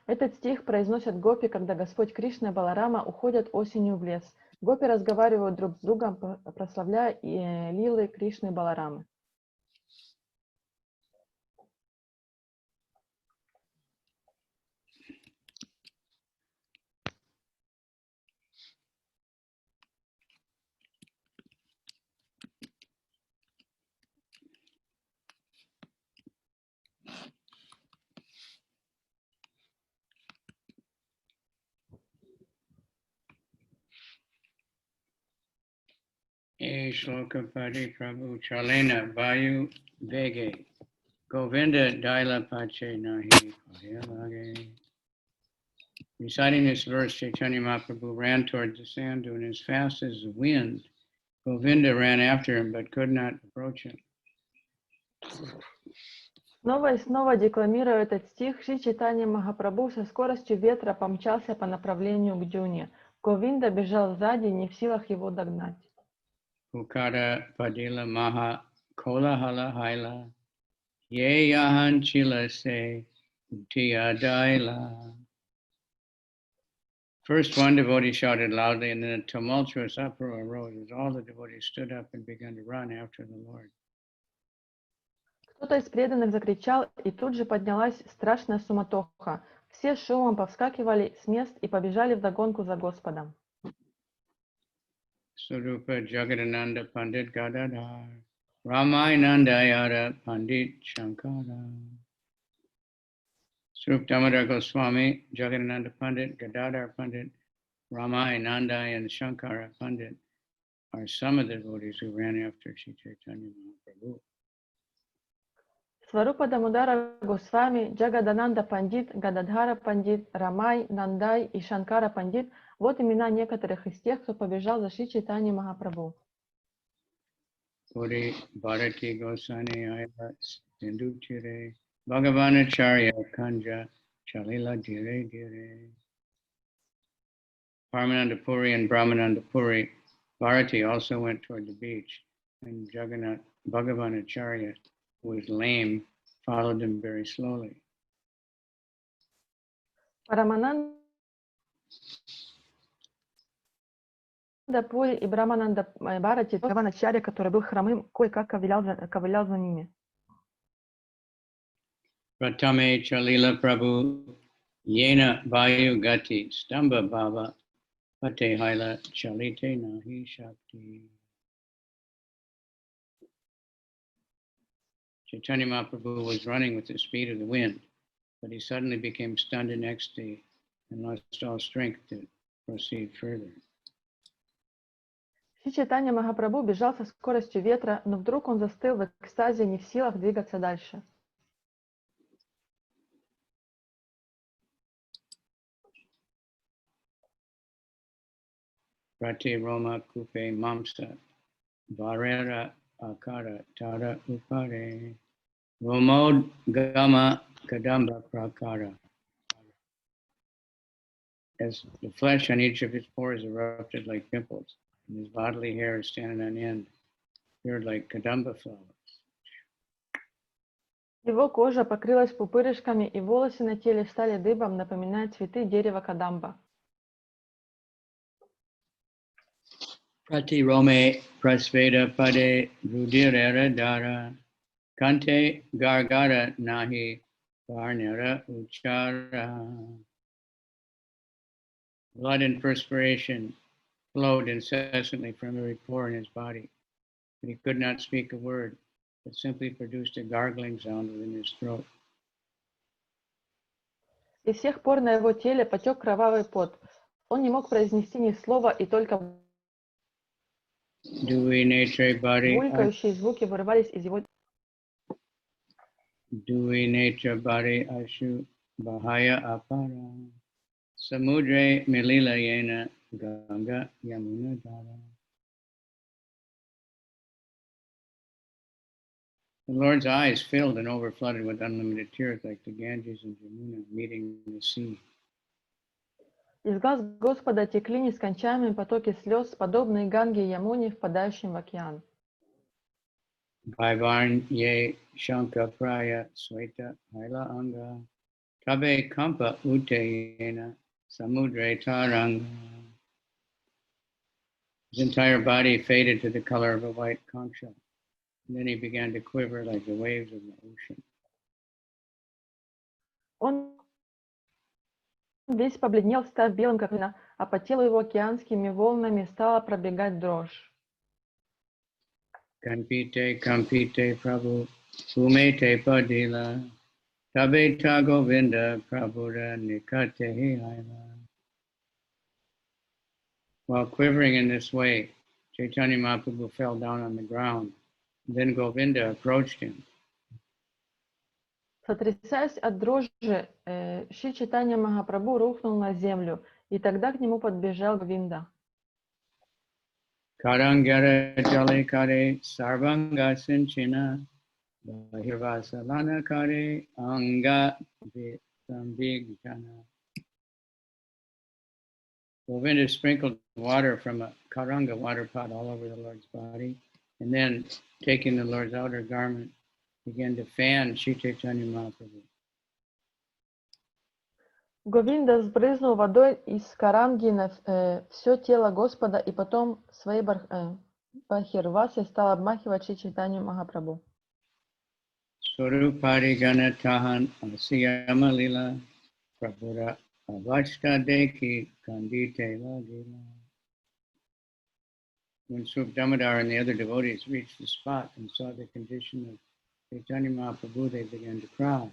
Этот стих произносят гопи, когда Господь Кришна и Баларама уходят осенью в лес. Гопи разговаривают друг с другом, прославляя лилы Кришны и Баларамы. Shloka Padi Prabhu Chalena Vayu Vege Govinda Daila Pache Nahi Lage. Reciting this verse, Chaitanya Mahaprabhu ran toward the sand dune as fast as the wind. Govinda ran after him but could not approach him. Снова и снова декламируя этот стих, Шри Чайтанья Махапрабху со скоростью ветра помчался по направлению к дюне. Говинда бежал сзади, не в силах его догнать. Ukada Padila Maha Kolahala Haila Ye Yahan Chila Se Utiyadaila. First one devotee shouted loudly, and then a tumultuous uproar arose as all the devotees stood up and began to run after the Lord. Кто-то из преданных закричал, и тут же поднялась страшная суматоха. Все шумом повскакивали с мест и побежали вдогонку за Господом. Surupa Jagadananda Pandit Gadadhar Ramayanandayara Pandit Shankara. Srup Damodar Goswami, Jagadananda Pandit, Gadadhar Pandit, Ramayananda and Shankara Pandit are some of the devotees who ran after Sri Chaitanya Mahaprabhu. Сварупа Дамодара Госвами, Джагадананда Пандит, Гададхара Пандит, Рамай, Нандай и Шанкара Пандит – вот имена некоторых из тех, кто побежал за Шри Чайтаньей Махапрабху. Puri Bharati Gosani Ayala Sindhu Chire Bhagavanacharya Kanja Chalila Dire. Paramananda Puri and Brahmananda Puri Bharati also went toward the beach, and Jagannath Bhagavan Acharya, who was lame, followed him very slowly. Парамананда Пури и Брамананда Бхарати, Бхагаваначарья, который был хромым, кое-как ковылял за ними. Pratame Chalila Prabhu Yena Vayu Gati Stamba Bhava Pate Haila Chalite Nahi Shakti. Chaitanya Mahaprabhu was running with the speed of the wind, but he suddenly became stunned in ecstasy and lost all strength to proceed further. Шри Чайтанья Махапрабху бежал со скоростью ветра, но вдруг он застыл в экстазе, не в силах двигаться дальше. Prate Roma Kupe Mamsa Varera Akara Tara Upare Romod Gama Kadamba Prakara. As the flesh on each of his pores erupted like pimples, and his bodily hair standing on end, appeared like Kadamba flowers. Его кожа покрылась пупырышками, и волосы на теле стали дыбом, напоминая цветы дерева кадамба. Prati Rome Prasveda Pade Rudirera Dara Kante Gargara Nahi Varnera Uchara. Blood and perspiration flowed incessantly from every pore in his body, but he could not speak a word, but simply produced a gargling sound within his throat. Из всех пор на его теле потек кровавый пот. Он не мог произнести ни слова, и только булькающие звуки вырывались из его... Dui Netra Bari Ashu Bahaya Apara Samudre Milila Yena Ganga Yamuna Dara. The Lord's eyes filled and overflooded with unlimited tears like the Ganges and Jamuna meeting the sea. Из глаз Господа текли нескончаемые потоки слез, подобные Ганге и Ямуне, впадающим в океан. Vaivarn ye Shanka Praya Sweta Haila Anga Tabe Kampa Utayena Samudre Taranga. His entire body faded to the color of a white conch shell, and then he began to quiver like the waves of the ocean. Он весь побледнел, став белым, как вина, а по телу его океанскими волнами стала пробегать дрожь. Kampite Kampite Prabhu Umete Padila Tabe Tagovinda Prabhuda Nikate Haila. While quivering in this way, Chaitanya Mahaprabhu fell down on the ground. Then Govinda approached him. Сотрясаясь от дрожи, Шри Чайтанья Махапрабху рухнул на землю, и тогда к нему подбежал Говинда. Karangara Jale Kare Sarvanga Sinchina Bahirvasalana Kare Anga Vitambigana. Govinda sprinkled water from a Karanga water pot all over the Lord's body, and then taking the Lord's outer garment, began to fan Shri Chaitanya Mahaprabhu. Говинда сбрызнул водой из каранги на все тело Господа, и потом своей бахирвасой стал обмахивать Шри Чайтанью Махапрабху. Swarupari Ganatahan Asiyama-lila Prabhuda Avashta Deki Kandite Lagila. When Swarup Damodar and the other devotees reached the spot and saw the condition of Chaitanya Mahaprabhu, they began to cry.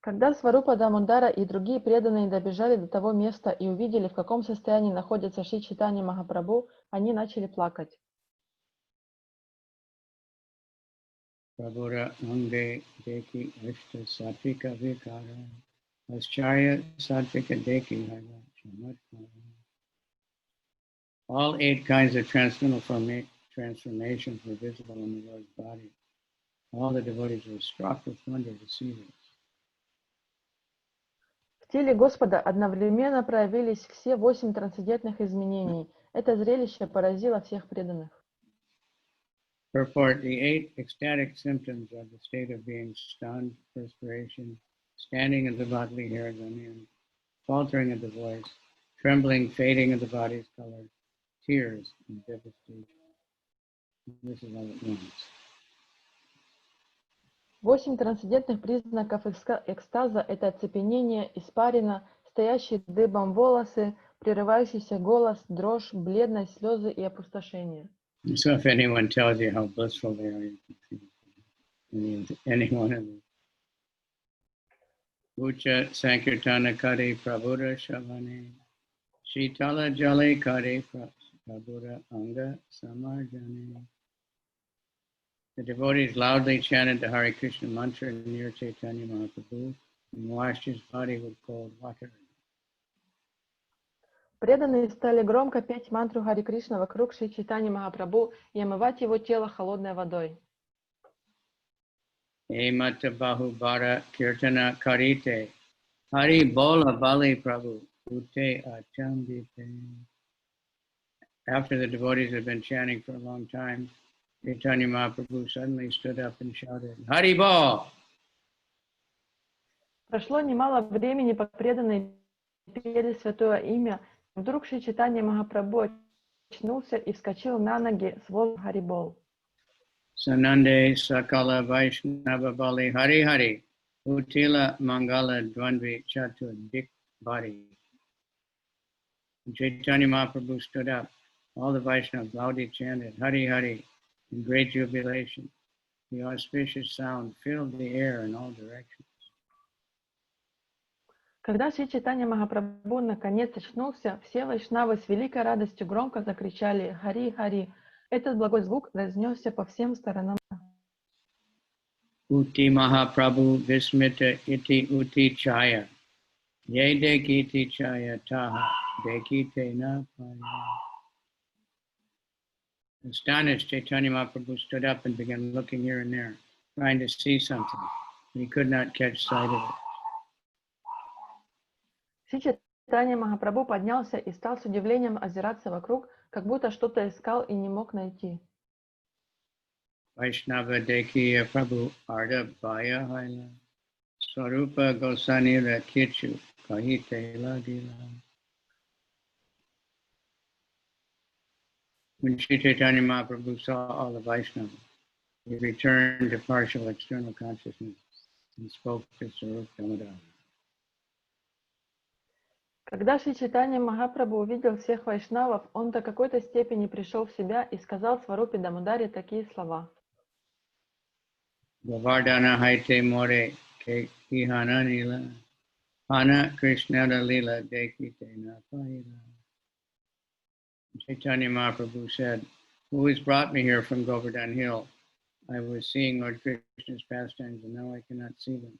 Когда Сварупа Дамодара и другие преданные добежали до того места и увидели, в каком состоянии находится Шри Чайтанья Махапрабху, они начали плакать. Prabhuda Ange Deki Ashta Satvika Vikara Ascharya Satvika Deki Hara Chamatkara. All 8 kinds of transcendental transformations were visible in the Lord's body. All the devotees were struck with wonder to see this. В теле Господа одновременно проявились все 8 трансцендентных изменений. Это зрелище поразило всех преданных. Purport: the 8 ecstatic symptoms are the state of being stunned, perspiration, standing of the bodily hairs on end, faltering of the voice, trembling, fading of the body's color, tears, and devastation. This is all at once. 8 трансцендентных признаков экстаза – это оцепенение, испарина, стоящие дыбом волосы, прерывающийся голос, дрожь, бледность, слезы и опустошение. So if anyone tells you how blissful they are, you can see any one of them. Ucha Sankirtana Kari Prabhuda Shavane Shitala Jale Kari Prabhuda Anga Samarjane. The devotees loudly chanted the Hare Krishna mantra near Chaitanya Mahaprabhu and washed his body with cold water. Преданные стали громко петь мантру Хари Кришна вокруг Шри Чайтаньи Махапрабху и омывать его тело холодной водой. Emata Bahubara Kirtana Karite Hari Bola Bali Prabhu Ute Achambite. After the devotees had been chanting for a long time, Chaitanya Mahaprabhu suddenly stood up and shouted, Hari Bol! Прошло немало времени, пока преданные пели святое имя. Вдруг Шри Чайтанья Махапрабху очнулся и вскочил на ноги с воздухом Харибол. Sanande Sakala Vaishnava Bali Hari Hari Utila Mangala Dvandvi Chatur Dik Bari. When Chaitanya Mahaprabhu stood up, all the Vaishnavas loudly chanted Hari Hari in great jubilation. The auspicious sound filled the air in all directions. Когда Шри Чайтанья Махапрабху наконец очнулся, все вайшнавы с великой радостью громко закричали «Хари, Хари!». Этот благой звук разнесся по всем сторонам. Uti Mahāprabhu Vismita Iti Uti Chaya Ye Dekiti Chaya Taha Dekite Na Paya. Astonished, Chaitanya Mahaprabhu stood up and began looking here and there, trying to see something, but he could not catch sight of it. Шри Чайтанья Махапрабху поднялся и стал с удивлением озираться вокруг, как будто что-то искал и не мог найти. Vaishnava Dekiya Prabhu Arda Bhaya Haila Swarupa Gosanira Kichu Kahite Ladila. When Sri Chaitanya Mahaprabhu saw all the Vaishnavas, he returned to partial external consciousness and spoke to Swarup Damodara. Когда Шри Чайтанья Махапрабху увидел всех вайшнавов, он до какой-то степени пришел в себя и сказал Сварупе Дамодаре такие слова. Govardhana Haite More Ke Ihana Nila Hana Krishna Lila Dekite Napahila. Chaitanya Mahaprabhu said, Who has brought me here from Govardhan Hill? I was seeing Lord Krishna's pastimes and now I cannot see them.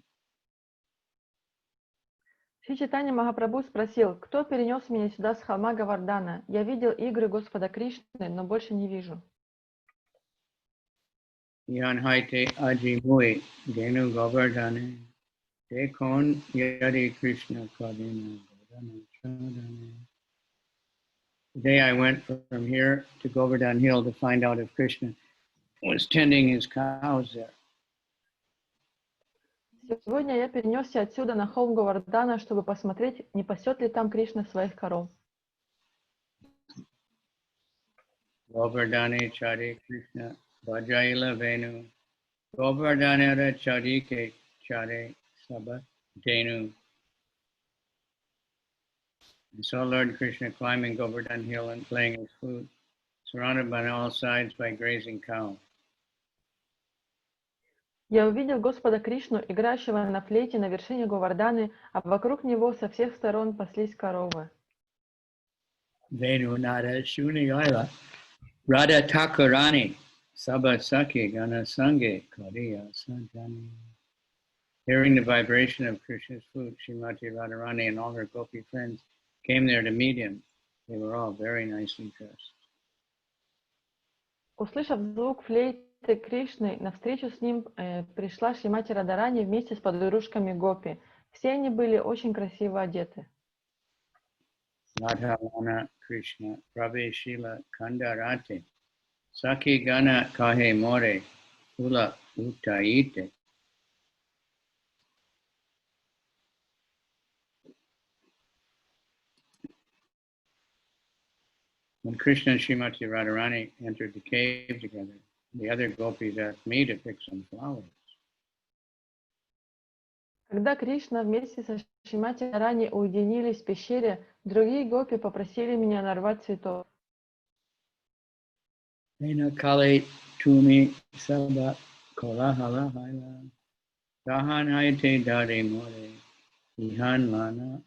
Шри Чайтанья Махапрабху спросил, кто перенес меня сюда с холма Гавардана? Я видел игры Господа Кришны, но больше не вижу. Yan Haite Aji Mui Genu Govardhane Dekon Yadi Krishna Kadina Govardhana Chadane. Today I went from here to Govardhan Hill to find out if Krishna was tending his cows there. Сегодня я перенесся отсюда на холм Говардана, чтобы посмотреть, не пасет ли там Кришна своих коров. Govardhane Chari Krishna Vajaila Venu Govardhanera Charike Chare Sabha Denu. I saw Lord Krishna climbing Govardhan Hill and playing his flute, surrounded on all sides by grazing cows. Я увидел Господа Кришну, играющего на флейте на вершине Говарданы, а вокруг него со всех сторон паслись коровы. Venu Nada Shuniyala Radha Thakurani Sabha Sakhi Gana Sange Kariya Sanjani. Hearing the vibration of Krishna's flute, Srimati Radharani and all her gopi friends came there to meet him. They were all very nicely dressed. Услышав звук флейты Кришны, навстречу с ним пришла Шримати Радharani вместе с подружками Гопи. Все они были очень красиво одеты. Radharana Krishna Praveshila Kandarate Saki Gana Kahe More Ula Utaite. When Krishna and Srimati Radharani entered the cave together, the other gopis asked me to pick some flowers. Когда Кришна вместе со Шримати Радхарани уединились в пещере, другие гопи попросили меня нарвать цветов. Ena Kali Tumi Sabha Kolahala Haila Dahan Haite Dade More Ihan Lana.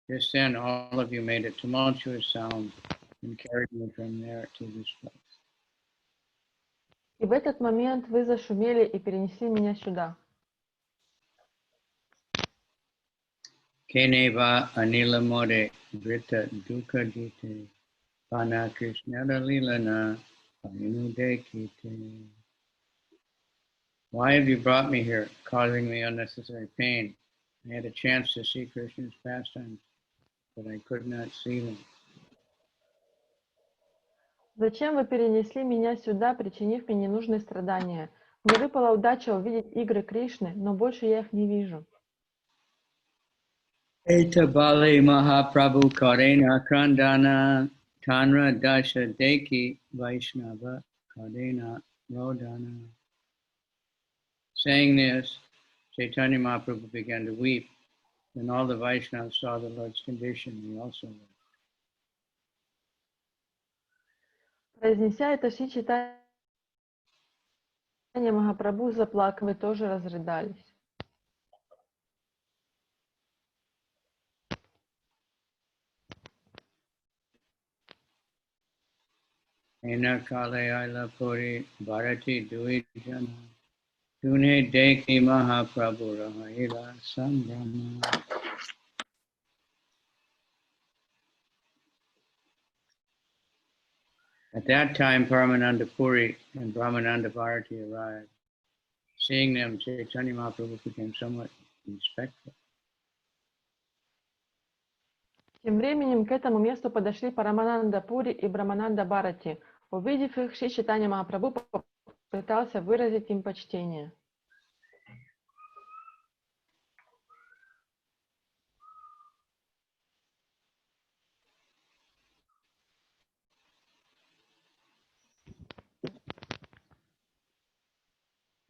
Just then, all of you made a tumultuous sound and carried me from there to this place. И в этот момент вы зашумели и перенесли меня сюда. Keneva Anila More Brita Duka Jite Pana Antya-lila.14.53-123. Why have you brought me here, causing me unnecessary pain? I had a chance to see Krishna's pastimes, but I could not see them. Зачем вы перенесли меня сюда, причинив мне ненужные страдания? Мне выпала удача увидеть игры Кришны, но больше я их не вижу. Eta Bali Mahāprabhu Karena Krandana Tanra Dasha Deki Vaishnava Karena Rodana. Saying this, Chaitanya Mahaprabhu began to weep. When all the Vaishnavas saw the Lord's condition, they also wept. Произнеся это, Шри Чайтанья Махапрабху заплакал и тоже разрыдались. Ena Kale Aila Puri Bharati Dui Jana Tune Deki Mahaprabhu Rahila Sambrahma. At that time, Paramananda Puri and Brahmananda Bharati arrived. Seeing them, Chaitanya Mahaprabhu became somewhat respectful. Тем временем к этому месту подошли Парамананда Пури и Брамананда Бхарати. Увидев их, Шри Чайтанья Махапрабху попытался выразить им почтение.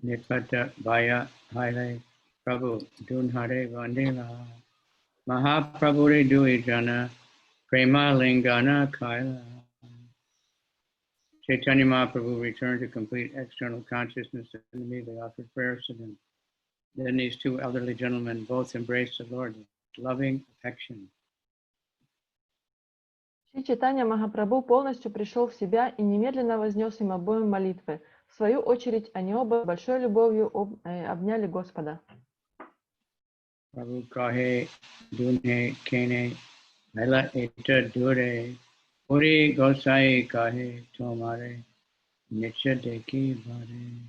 Nipata Bhaya Haile Prabhu Dunhare Vandela Mahaprabhu Dui Jana Prema Lingana Kaila. Chaitanya Mahaprabhu returned to complete external consciousness and immediately offered prayers to them. Then these two elderly gentlemen both embraced the Lord with loving affection. Шри Чайтанья Махапрабху полностью пришел в себя и немедленно вознес им обоим молитвы. В свою очередь, они оба с большой любовью обняли Господа. Prabhu kahe dunhe kene aila eta dure puri gosai kahe tomare nicha deki bare.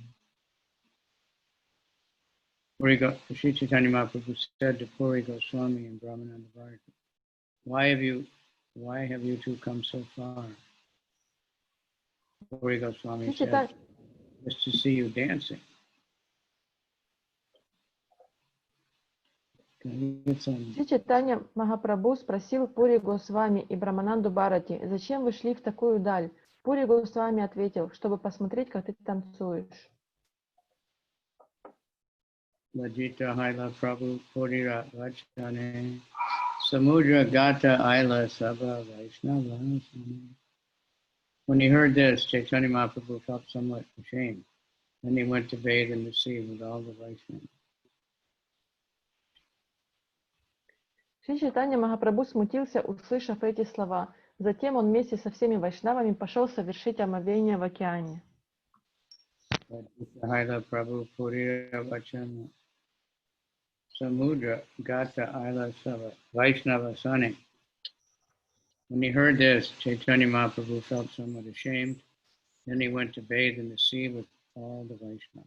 Shri Chaitanya Mahaprabhu said to Puri Goswami and Brahmananda Bharati, why have you two come so far? Puri Goswami said, just to see you dancing. Шри Чайтанья Махапрабху спросил Пури Госвами и Брамананду Бхарати, зачем вы шли в такую даль? Пури Госвами ответил, чтобы посмотреть, как ты танцуешь. Lajita Haila Prabhu Purira Vachane Samudra Gata Aila Sabha Vaishnava. When he heard this, Chaitanya Mahaprabhu felt somewhat ashamed. Then he went to bathe in the sea with all the Vaishnavas. Шри Чайтанья Махапрабху смутился, услышав эти слова. Затем он вместе со всеми вайшнавами пошел совершить омовение в океане. Haila Prabhu Purira Vachana Samudra Gata Aila Sabha Vaishnava Sane. When he heard this, Chaitanya Mahaprabhu felt somewhat ashamed. Then he went to bathe in the sea with all the Vaishnavas.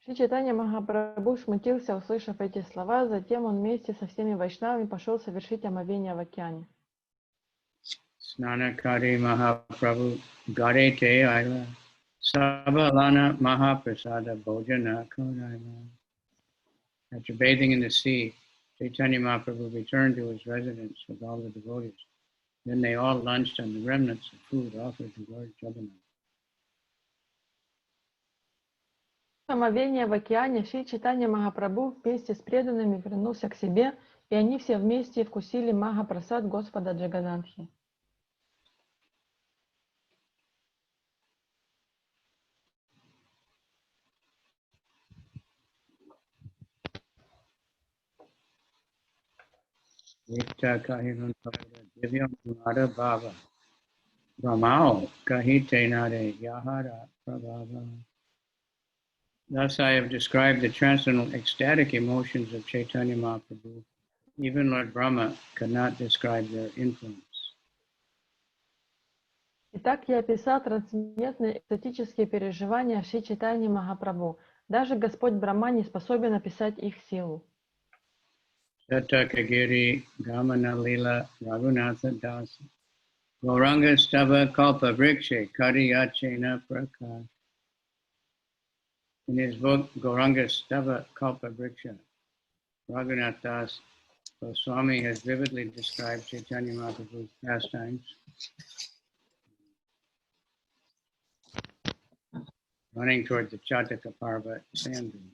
Шри Чайтанья Махапрабху смутился, услышав эти слова, затем он вместе со всеми вайшнавами пошел совершить омовение в океане. Snanakari Mahaprabhu Garete Aila Sabalana Mahaprasada Bhojana Kodaila. After bathing in the sea, Chaitanya Mahaprabhu returned to his residence with all the devotees. Then they all lunched on the remnants of food offered to Lord Jagannath. Омовение в океане Шри Чайтанья Махапрабху вместе с преданными вернулся к себе, и они все вместе вкусили Махапрасад Господа Джаганатхи. Nitya kahirun divyam nara bhava brahmao kahite nare yahara prabhava. Thus I have described the transcendental ecstatic emotions of Chaitanya Mahaprabhu. Even Lord Brahma could not describe their influence. Итак, я описал трансцендентные экстатические переживания Шри Чайтаньи Махапрабху. Даже Господь Брахма не способен описать их силу. Satakagiri Gamanalila Raghunatha Das Gauranga Stava Kalpa Vrikshe Kariyachena Prakash. In his book Gauranga Stava Kalpa Vriksha, Raghunath Das Swami has vividly described Chaitanya Mahaprabhu's pastimes, running toward the Chataka sand dune.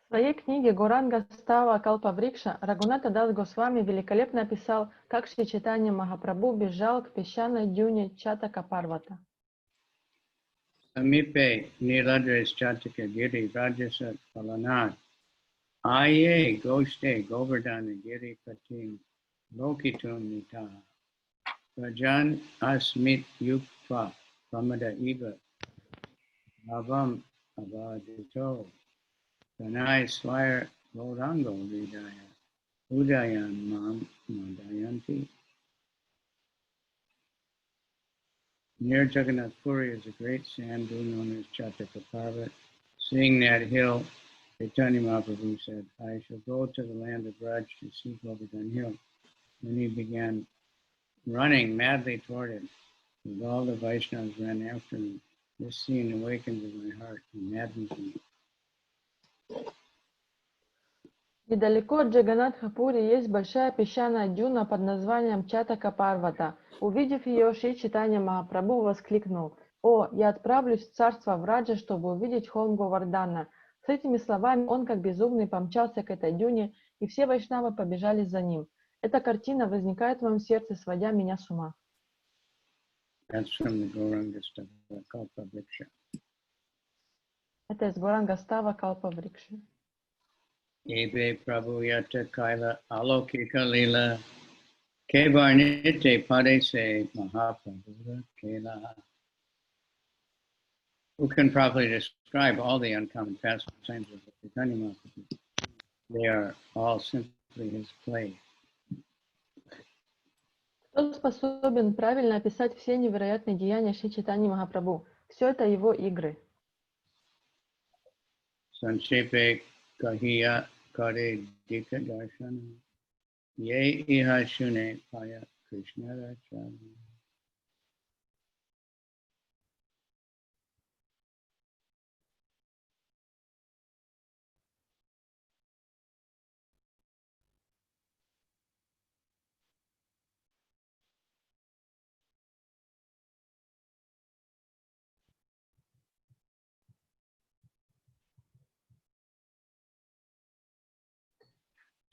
В своей книге «Гуранга Става Калпа Врикша» Рагуната Дас Госвами великолепно описал, как Шри Чайтанья Махапрабху бежал к песчаной дюне Чатака Парвата. Samipe Niladres Chataka Giri Rajasa Palanat Aye Goshte Govardhana Giri Patim Lokitum Nita Rajan Asmit Yukpa Pramada Iba Bhavam Abadito Kanai Swire Lorango Vidaya Udayan Mam Mandayanti. Near Jagannath Puri is a great sand dune known as Chataka Parvat. Seeing that hill, Chaitanya Mahaprabhu said, I shall go to the land of Raj to see Govardhan Hill. Then he began running madly toward it, and all the Vaishnavas ran after him. This scene awakens in my heart and maddens me. Недалеко от Джаганнатха-Пури есть большая песчаная дюна под названием Чатака Парвата. Увидев ее, Шри Чайтанья Махапрабху воскликнул: «О, я отправлюсь в царство Враджа, чтобы увидеть холм Говардхана». С этими словами он, как безумный, помчался к этой дюне, и все вайшнавы побежали за ним. Эта картина возникает в моем сердце, сводя меня с ума. Это из Гуранга Става Калпа Врикши. Ebe Prabhu Yata Kaila Alokika Lila Kevarnite Padese Mahāprabhu Kela. Who can properly describe all the uncommon pastimes of Chaitanya Mahaprabhu? They are all simply his play. Кто способен правильно описать все невероятные деяния Шри Чайтаньи Махапрабху? Все это его игры. Sanchepe Kahiya Kare Dika Darshana Ye Iha Shune Paya Krishna Rachana.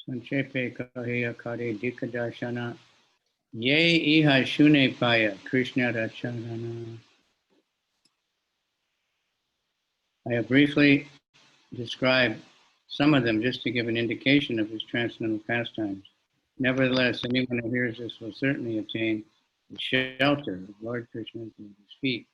Sanchepe Kahiya Kare Dika Darshana Ye Iha Shune Paya Krishna Rachana. I have briefly described some of them just to give an indication of his transcendental pastimes. Nevertheless, anyone who hears this will certainly attain the shelter of Lord Krishna at his feet.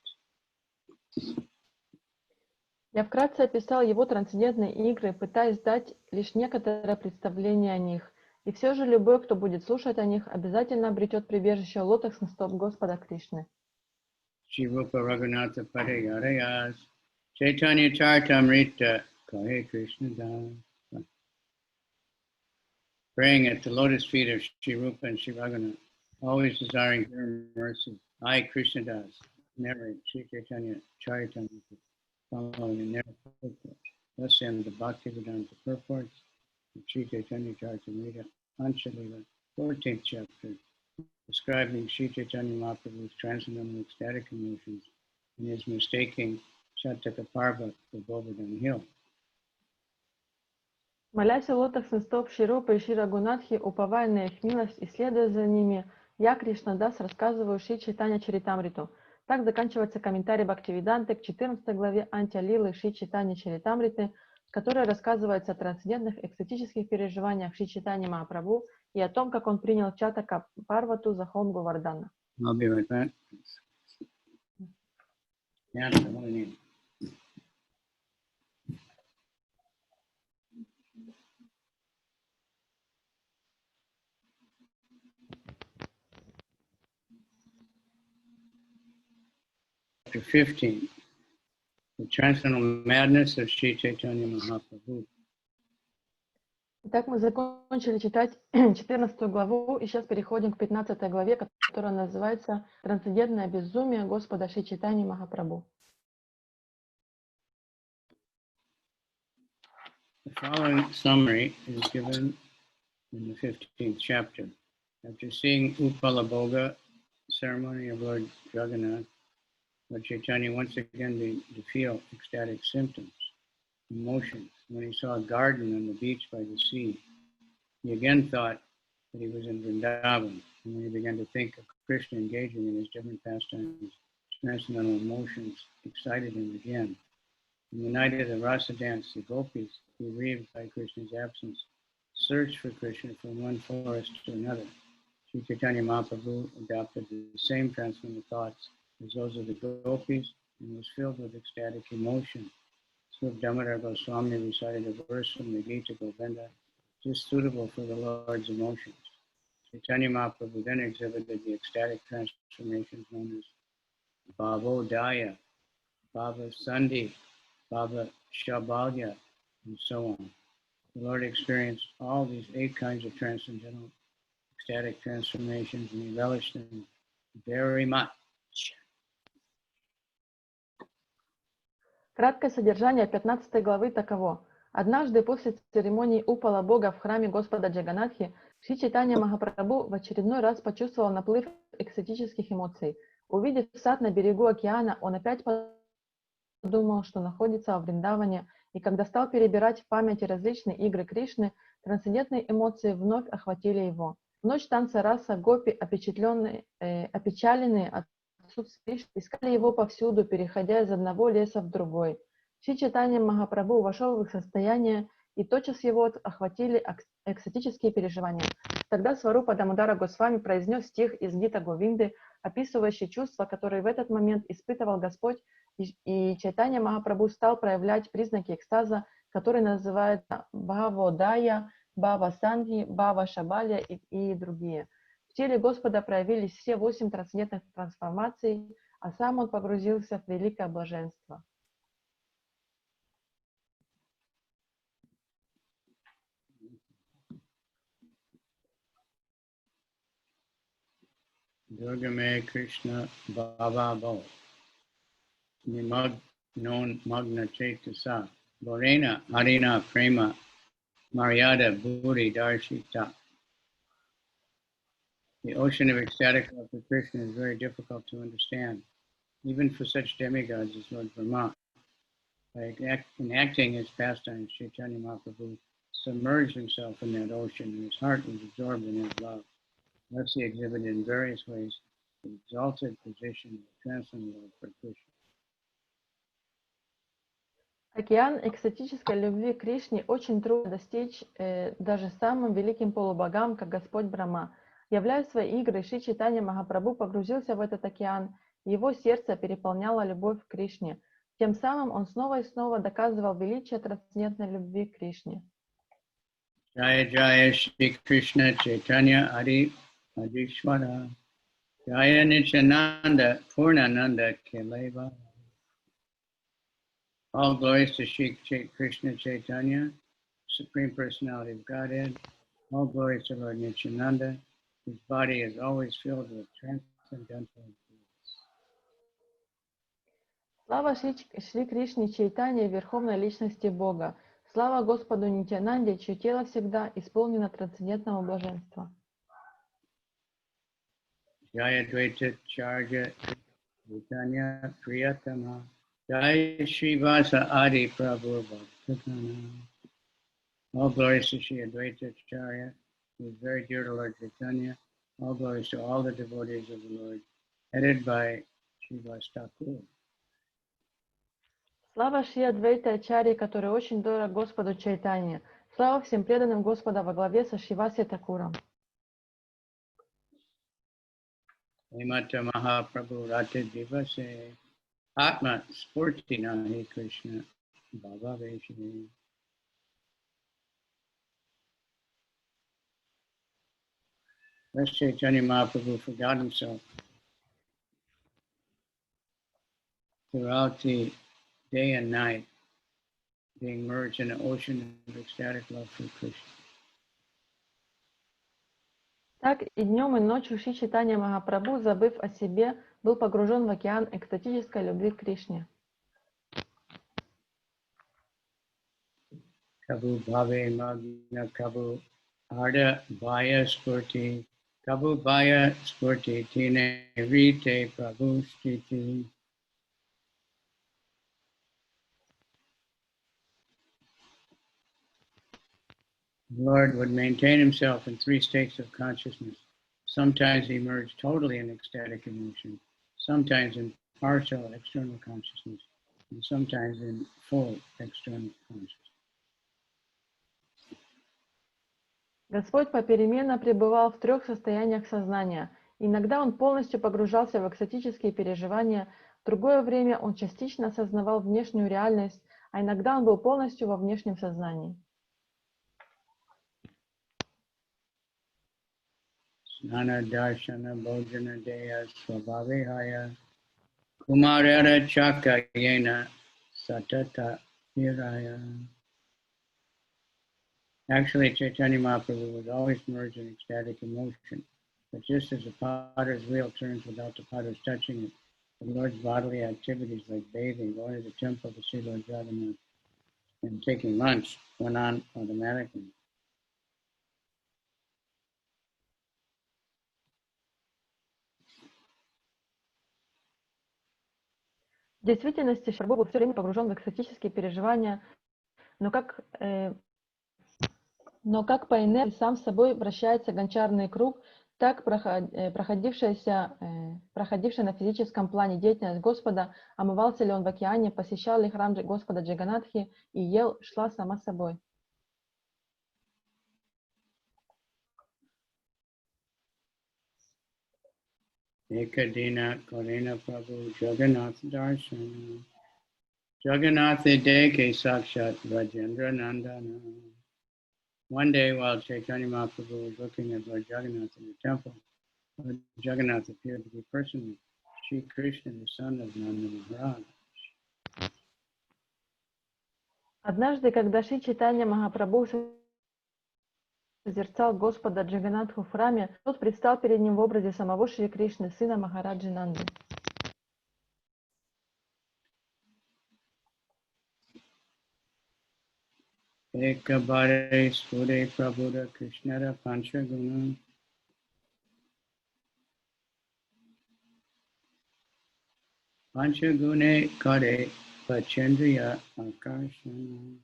Я вкратце описал его трансцендентные игры, пытаясь дать лишь некоторое представление о них. И все же любой, кто будет слушать о них, обязательно обретет прибежище у лотосных стоп Господа Кришны. Shirupa Raghunatha Padayarayas Chайтanьya-charitamrita, Hare Krishna Das. Praying at the lotus feet of Shri Rupa and Shri Raghunath, always desiring their mercy. I, Krishna Das, narrate Shri Chайтanья-charitamriта, following in their purport. Thus end the Bhaktivedanta purports of Shri Chайтанья-charitamriта, Антья-lila, 14th chapter, describing Shri Chaitanya Mahaprabhu's transcendental ecstatic emotions and his mistaking Shataka Parva for Govardhan Hill. Молясь у лотосных стоп Шри Рупы и Шри Рагунатхи, уповая на их милость и следуя за ними, я, Кришна Дас, рассказываю Шри Чайтанья-чаритамриту. Так заканчивается комментарий Бхактивиданты к 14 главе Антья-лилы Шри Чайтанья-чаритамриты, в которой рассказывается о трансцендентных экстатических переживаниях Шри Чайтаньи Махапрабху и о том, как он принял Чатака Парвату за холм Говардхана. I'll be right back. Yeah, what do you need? Chapter 15, the transcendental madness of Sri Chaitanya Mahaprabhu. Итак, мы закончили читать 14 главу, и сейчас переходим к 15 главе, которая называется «Трансцендентное безумие Господа Шри Чайтаньи Махапрабху». The following summary is given in the 15th chapter. After seeing Upalabhoga, ceremony of Lord Jagannath, Lord Chaitanya once again to feel ecstatic symptoms, emotions. When he saw a garden on the beach by the sea, he again thought that he was in Vrindavan. And when he began to think of Krishna engaging in his different pastimes, transcendental emotions excited him again. In the night of the rasa dance, the gopis, bereaved by Krishna's absence, searched for Krishna from one forest to another. Sri Chaitanya Mahaprabhu adopted the same transcendental thoughts as those of the gopis and was filled with ecstatic emotion. Sri Damodar Goswami recited a verse from the Gita Govinda, just suitable for the Lord's emotions. Chaitanya Mahaprabhu then exhibited the ecstatic transformations known as Bhavodaya, Bhava Sandhi, Bhava Shabhalya, and so on. The Lord experienced all these 8 kinds of transcendental ecstatic transformations, and he relished them very much. Краткое содержание 15 главы таково. Однажды после церемонии Упала Бога в храме Господа Джаганатхи, Шри Чайтанья Махапрабху в очередной раз почувствовал наплыв экстатических эмоций. Увидев сад на берегу океана, он опять подумал, что находится во Вриндаване, и когда стал перебирать в памяти различные игры Кришны, трансцендентные эмоции вновь охватили его. В ночь танца раса гопи, опечаленные от отсутствия Кришны, искали его повсюду, переходя из одного леса в другой. Шри Чайтанья Махапрабху вошел в их состояние, и тотчас его охватили экстатические переживания. Тогда Сварупа Дамодара Госвами произнес стих из Гита Говинды, описывающий чувства, которые в этот момент испытывал Господь, и Чайтанья Махапрабху стал проявлять признаки экстаза, который называется Бхаводая, Бхава Сандхи, Бхава Шабалья и другие. В теле Господа проявились все 8 трансцендентных трансформаций, а сам он погрузился в великое блаженство. Durgame Krishna Bhava Bhava Nimag Non Magna Chaitasa Lorena Harina Prema Maryada Bhuri Darshita. The ocean of ecstatic love for Krishna is very difficult to understand, even for such demigods as Lord Brahma. By enacting his pastimes, Chaitanya Mahaprabhu submerged himself in that ocean, and his heart was absorbed in his love. Thus he exhibited in various ways the exalted position of transcendental love for Krishna. Океан экстатической любви к Кришне очень трудно достичь даже самым великим полубогам, как Господь Брахма. Являя свои игры, Шри Чайтанья Махапрабху погрузился в этот океан, и его сердце переполняло любовь к Кришне. Тем самым он снова и снова доказывал величие трансцендентной любви к Кришне. Jaya Jaya Shri Krishna Chaitanya Adi Adishwara Jaya Nityananda Purnananda Keleva. All glories to Shri Krishna Chaitanya, Supreme Personality of Godhead. All glories to Lord Nityananda, whose body is always filled with transcendental bliss. Слава Шри Кришне Чайтанье, Верховной Личности Бога. Слава Господу Нитьянанде, чье тело всегда исполнено трансцендентного блаженства. Jaya Dvaita Charja Chaitanya Priyatama. Jai Shri Vasa Adi Prabhu Bhaktikana. All glories to Shri Advaita Acharya, who is very dear to Lord Chaitanya. All glories to all the devotees of the Lord, headed by Shri Vastakur. Слава Шри Адвайта Ачарье, который очень дорог Господу Чайтанье. Слава всем преданным Господа во главе со Шривасья Такуром. Hemata Mahāprabhu Rati Divase Atma Spurti Nahi Krishna Bhava Veshi. Lord Chaitanya Mahaprabhu forgot himself throughout the day and night, being merged in an ocean of ecstatic love for Krishna. Так и днем, и ночью Шри Чайтанья Махапрабху, забыв о себе, был погружен в океан экстатической любви к Кришне. Kabu Bhave Magna Kabu Arda Bhaya Spurti Kabu Bhaya Spurti Tine Rite Prabhu Stiti. The Lord would maintain himself in three states of consciousness. Sometimes he emerged totally in ecstatic emotion, sometimes in partial external consciousness, and sometimes in full external consciousness. Господь попеременно пребывал в трех состояниях сознания. Иногда он полностью погружался в экстатические переживания, в другое время он частично осознавал внешнюю реальность, а иногда он был полностью во внешнем сознании. Snana Darshana Bhojana Deya Swabhavihaya Kumarera Chakayena Satata Hiraya. Actually, Chaitanya Mahaprabhu was always merged in ecstatic emotion, but just as a potter's wheel turns without the potter's touching it, the Lord's bodily activities like bathing, going to the temple to see Lord Jagannath, and taking lunch went on automatically. В действительности Шарбо был все время погружен в экстатические переживания, но как по инерции сам собой вращается гончарный круг, так проходившая на физическом плане деятельность Господа, омывался ли он в океане, посещал ли храм Господа Джаганатхи и ел, шла сама собой. Ekadina Korena Prabhu Jagannath Darshana Jagannath Deke Sakshat Rajendra Nandana. One day while Chaitanya Mahaprabhu was looking at Lord Jagannath in the temple, Lord Jagannath appeared to be personally Sri Krishna, the son of Nanda Maharaj. Однажды, когда Шри Чайтанья Махапрабху созерцал Господа Джаганатху в храме, тот предстал перед ним в образе самого Шри Кришны, сына Махараджи Нанды. Ekabare Spure Prabhuda Krishnara Panchaguna Panchagune Kare Pachendriya Akarshana.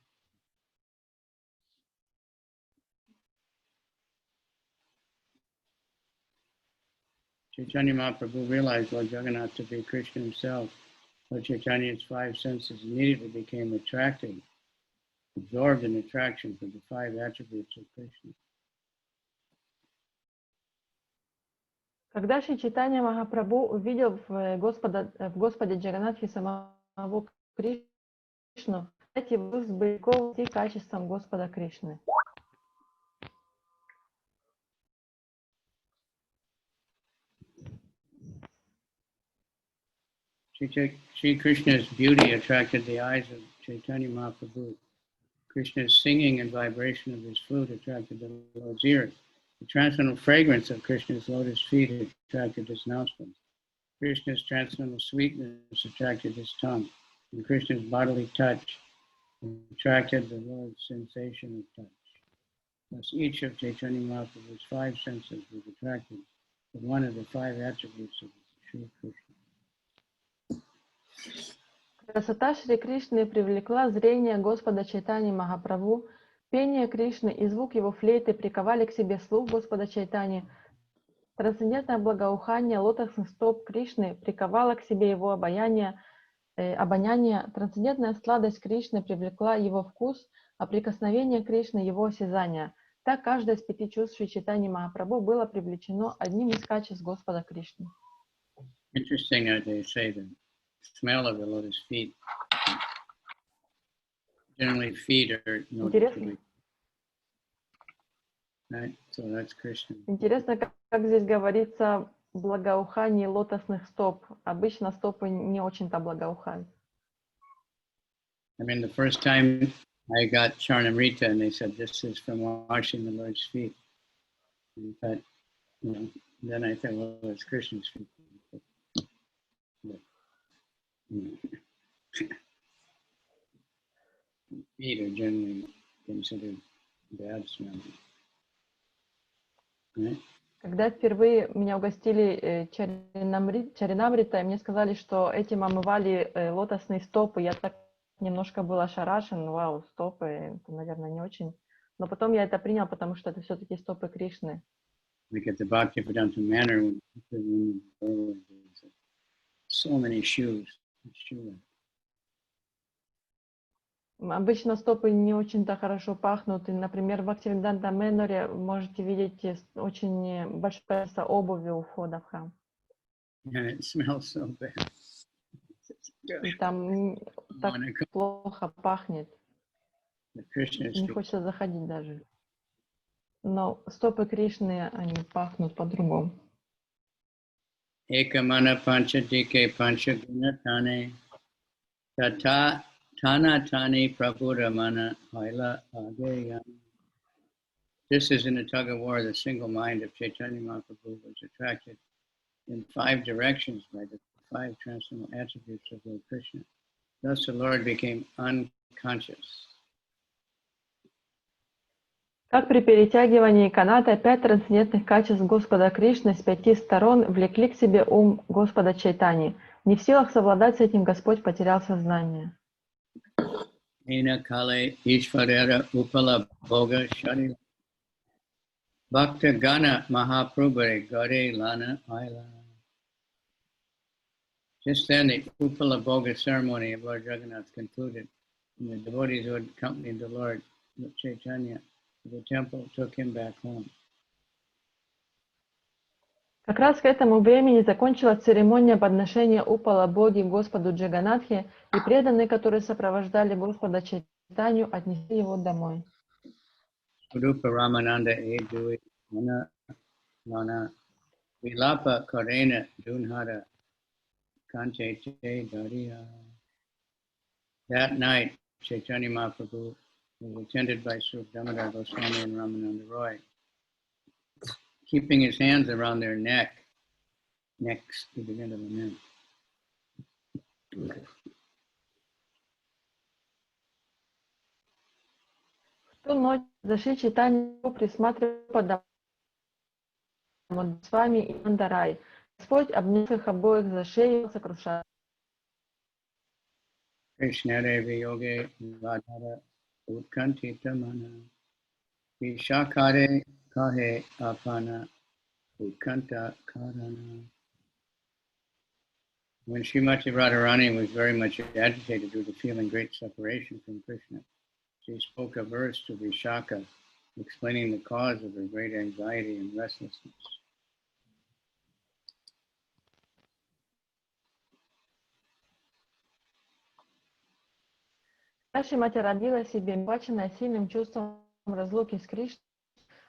Chaitanya Mahaprabhu realized Lord Jagannath to be Krishna himself. Lord Chaitanya's five senses immediately became attracted, absorbed in attraction for the five attributes of Krishna. Когда Шри Чайтанья Махапрабху увидел в Господе Джаганатхе самого Кришну, эти были сбыкованы качеством Господа Кришны. Sri Krishna's beauty attracted the eyes of Chaitanya Mahaprabhu. Krishna's singing and vibration of his flute attracted the Lord's ears. The transcendental fragrance of Krishna's lotus feet attracted his nostrils. Krishna's transcendental sweetness attracted his tongue. And Krishna's bodily touch attracted the Lord's sensation of touch. Thus each of Chaitanya Mahaprabhu's five senses was attracted to one of the five attributes of Sri Krishna. Красота Шри Кришны привлекла зрение Господа Чайтаньи Махапрабху. Пение Кришны и звук его флейты приковали к себе слух Господа Чайтаньи. Трансцендентное благоухание лотосных стоп Кришны приковало к себе его обоняние. Трансцендентная сладость Кришны привлекла его вкус, а прикосновение Кришны его осязание. Так каждое из пяти чувств Шри Чайтаньи Махапрабху было привлечено одним из качеств Господа Кришны. Interesting how they say the smell of the lotus feet. Generally, feet are noticeably. Right? So that's Krishna. Интересно, как здесь говорится благоухание лотосных стоп. Обычно стопы не очень-то благоухают. I mean, the first time I got Caritamrita, and they said this is from washing the Lord's feet. But, then I thought, well, it's Krishna's feet. Feet are generally considered bad smelling. Right? Когда впервые меня угостили Чаринамритой, мне сказали, что этим омывали лотосные стопы. Я так немножко был ошарашен. Вау, стопы, это, наверное, не очень. Но потом я это принял, потому что это все-таки стопы Кришны. Like at the Bhaktivedanta Manor, so many shoes. Обычно стопы не очень-то хорошо пахнут. И, например, в Бхактивиданта Мэноре можете видеть очень большое количество обуви у входа в храм. And it smells so bad. И там так плохо пахнет. Не хочется заходить даже. Но стопы Кришны, они пахнут по-другому. Ekamana panchadike panchagunatane tata tanatani prapuramana haila ageya. This is in a tug of war. The single mind of Chaitanya Mahaprabhu was attracted in five directions by the five transcendental attributes of Lord Krishna. Thus the Lord became unconscious. Как при перетягивании каната 5 трансцендентных качеств Господа Кришны с 5 сторон влекли к себе ум Господа Чайтаньи. Не в силах совладать с этим, Господь потерял сознание. Ena kale ishvarera upala bhoga shari bhakta gana mahaprabhare gare lana aila. Just then the upala bhoga ceremony of Lord Jagannath concluded, and the devotees who had accompanied the Lord Chaitanya to the temple took him back home. Как раз к этому времени закончилась церемония подношения Упала Боги Господу Джаганатхе, и преданные, которые сопровождали Господа Чайтанью, отнесли его домой. Rupa Ramananda Edui Mana Mana Vilapa Karena Dunhara Kante Te Dariya. That night, Chaitanya Mahaprabhu was attended by Sri Damodar Goswami and Ramananda Roy, keeping his hands around their necks to begin to lament. В ту ночь за Шри Чайтанью присматривал с вами и Мандарай. Господь, обняв их обоих за шею, сокрушал. Krishna Devi Yoge Vadhara Utkantita Mana Vishakare Kahe Apana Utkanta Karana. When Srimati Radharani was very much agitated due to feeling great separation from Krishna, she spoke a verse to Vishaka, explaining the cause of her great anxiety and restlessness. Шримати родила себе, охваченная сильным чувством разлуки с Кришной,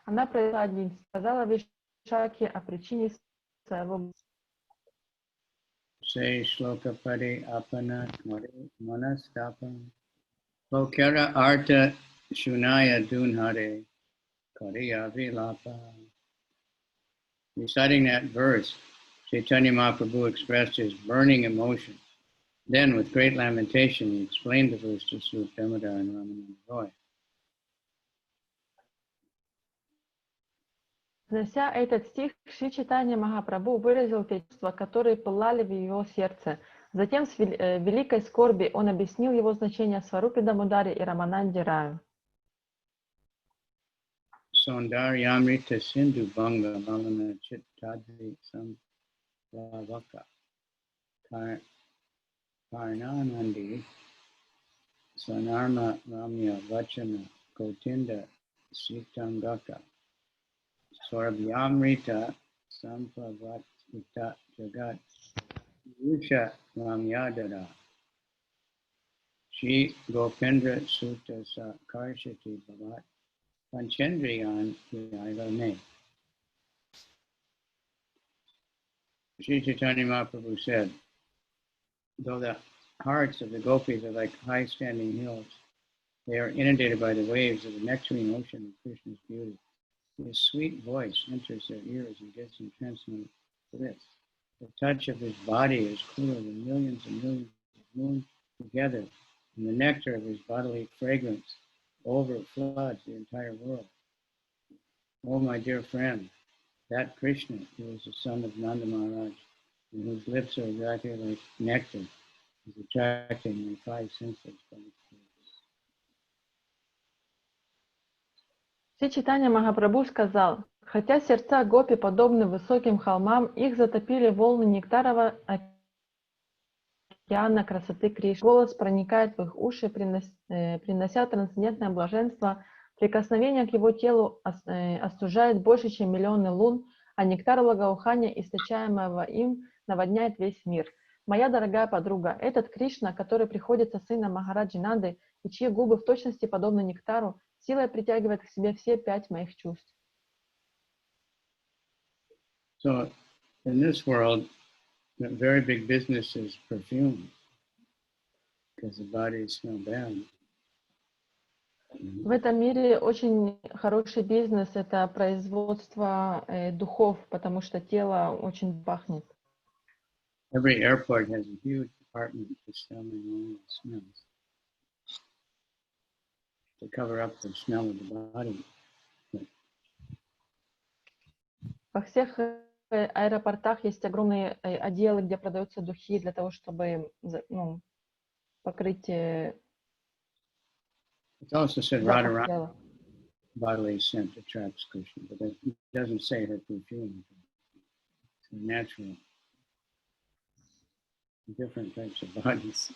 она провела день, сказала Вишаке о причине своего. say shloka padi apana manastapam lokara arta shunaya dunhare kariyavi lapa. Reciting that verse, Chaitanya Mahaprabhu expressed his burning emotion. Then, with great lamentation, he explained the verse to Sri Damodar and Ramananda Roy. Произнося этот стих, Шри Чайтанья Махапрабху выразил те чувства, которые пылали в его сердце. Затем с великой скорби он объяснил его значение Сварупе Дамодаре и Рамананде Раю. Saundaryamrita Sindhu Banga Malana Chittadri Samlavaka Karnanandi Sanarma Ramya Vachana Kotinda Sitangaka Swarabhyamrita Sampavatita Jagat Yusha Ramyadara Shri Gopendra Sutta Sakarshati Bhavat Panchendriyan Yayalane. Sri Chaitanya Mahaprabhu said, though the hearts of the gopis are like high-standing hills, they are inundated by the waves of the nectarine ocean of Krishna's beauty. His sweet voice enters their ears and gives them transcendental bliss. The touch of his body is cooler than millions and millions of moons together, and the nectar of his bodily fragrance overfloods the entire world. Oh, my dear friend, that Krishna, who is the son of Nanda Maharaj, and whose lips are exactly like nectar, is attracting my five senses by his grace. Шри Чайтанья Махапрабху сказал, хотя сердца гопи подобны высоким холмам, их затопили волны нектарового океана красоты Кришны. Голос проникает в их уши, принося трансцендентное блаженство. Прикосновение к его телу остужает больше, чем миллионы лун, а нектар благоухания, источаемого им, наводняет весь мир. Моя дорогая подруга, этот Кришна, который приходится сыном Махараджи Нанды, и чьи губы в точности подобны нектару, силой притягивает к себе все пять моих чувств. So, in this world, the very big business is perfume, because the body smells bad. В этом мире очень хороший бизнес – это производство духов, потому что тело очень пахнет. Every airport has a huge department for selling all the smells, to cover up the smell of the body. Во всех аэропортах есть огромные отделы, где продаются духи для того, чтобы покрыть It's also said запах Radharani тела. bodily scent attracts Krishna, but it doesn't say her perfume. It's natural. Different types of bodies.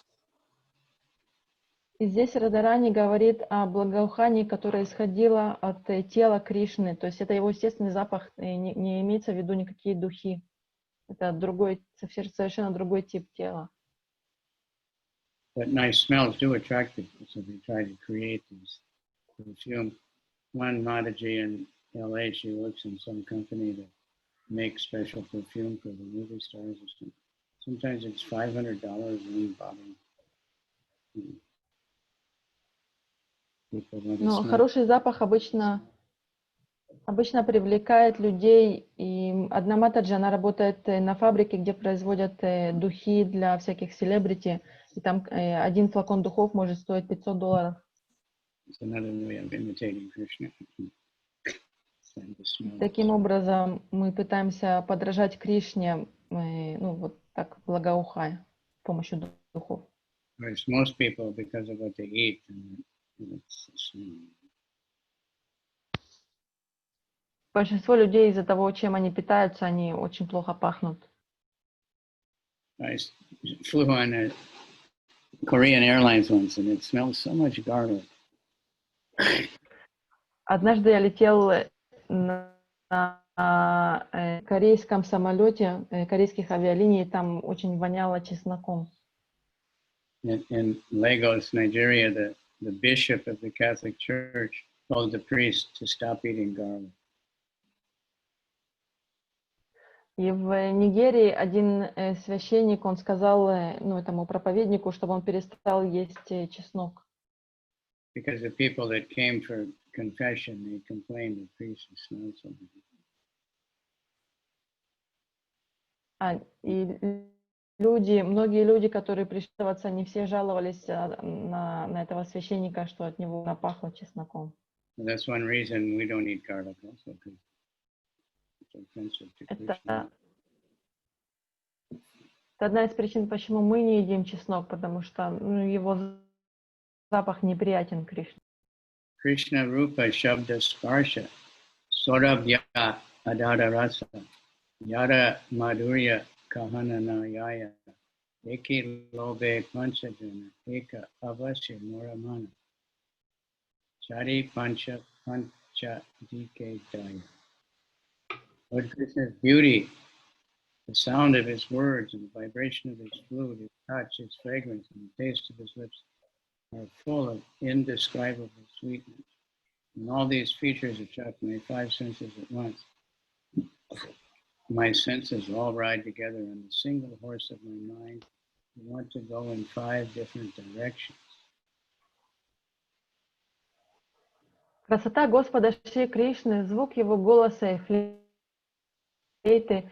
И здесь Радharani говорит о благоухании, которое исходило от тела Кришны. То есть это его естественный запах, не имеется в виду никакие духи. Это другой, совершенно другой тип тела. But nice smells do attract people, so they try to create these perfume. One Mataji in LA, she works in some company that makes special perfume for the movie stars. Sometimes it's $500 one bottle. Но хороший запах обычно привлекает людей. И одна Матаджи, она работает на фабрике, где производят духи для всяких селебрити. И там один флакон духов может стоить $500. Таким образом, мы пытаемся подражать Кришне, вот так благоухая с помощью духов. Most people, because of what they eat, Большинство людей из-за того, чем они питаются, они очень плохо пахнут. I flew on a Korean Airlines once, and it smells so much garlic. Однажды я летел на корейском самолете, корейских авиалиний, там очень воняло чесноком. In Lagos, Nigeria, the bishop of the Catholic Church told the priest to stop eating garlic. И в Нигерии один священник, он сказал этому проповеднику, чтобы он перестал есть чеснок. Because the people that came for confession, they complained the priest smelled so bad. И многие люди, которые пришли, они все жаловались на этого священника, что от него напахло чесноком. And that's one reason we don't eat garlic also, because it's offensive to Krishna. Это одна из причин, почему мы не едим чеснок, потому что его запах неприятен Кришне. Krishna Rupa Shabda Sparsha Sorabhya Adara Rasa Yara Madhurya Kahanana Yaya Eki Lobe Panchajana Eka Avasya Moramana Chari Pancha Pancha Dike Daya. Lord Krishna's beauty, the sound of his words and the vibration of his flute, his touch, his fragrance, and the taste of his lips are full of indescribable sweetness. And all these features attract my five senses at once. My senses all ride together on the single horse of my mind and want to go in five different directions. Красота Господа Шри Кришны, звук его голоса и флейты,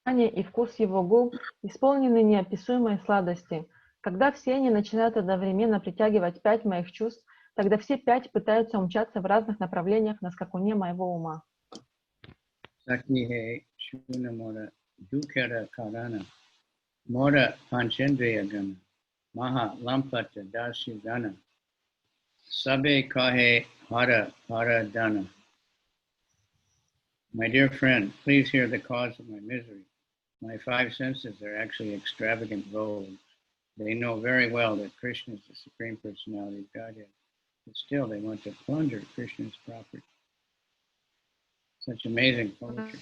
и вкус его губ исполнены неописуемой сладости. Когда все они начинают одновременно притягивать 5 моих чувств, тогда все 5 пытаются умчаться в разных направлениях на скакуне моего ума. Saknihe Shunamora Dukara Karana Mora Panchendriya Gana Maha Lampata Dashi Gana Sabe Kahe Hara Hara Dana. My dear friend, please hear the cause of my misery. My five senses are actually extravagant rogues. They know very well that Krishna is the Supreme Personality of Godhead, but still they want to plunder Krishna's property. Such amazing poetry.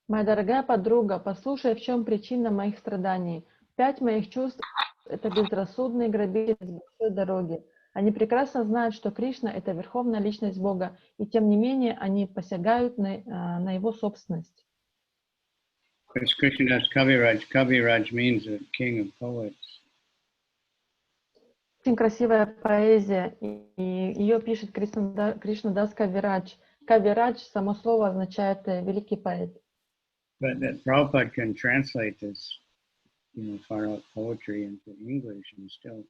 Моя дорогая подруга, послушай, в чем причина моих страданий. 5 моих чувств – это безрассудные грабители с большой дороги. Они прекрасно знают, что Кришна – это верховная личность Бога, и тем не менее они посягают на его собственность. Krishnadas Kaviraj. Kaviraj means the king of poets. Очень красивая поэзия, и ее пишет Кришнадас Кавирадж. Кавирадж, само слово означает великий поэт. But that Prabhupada can translate this, far out poetry into English, and still,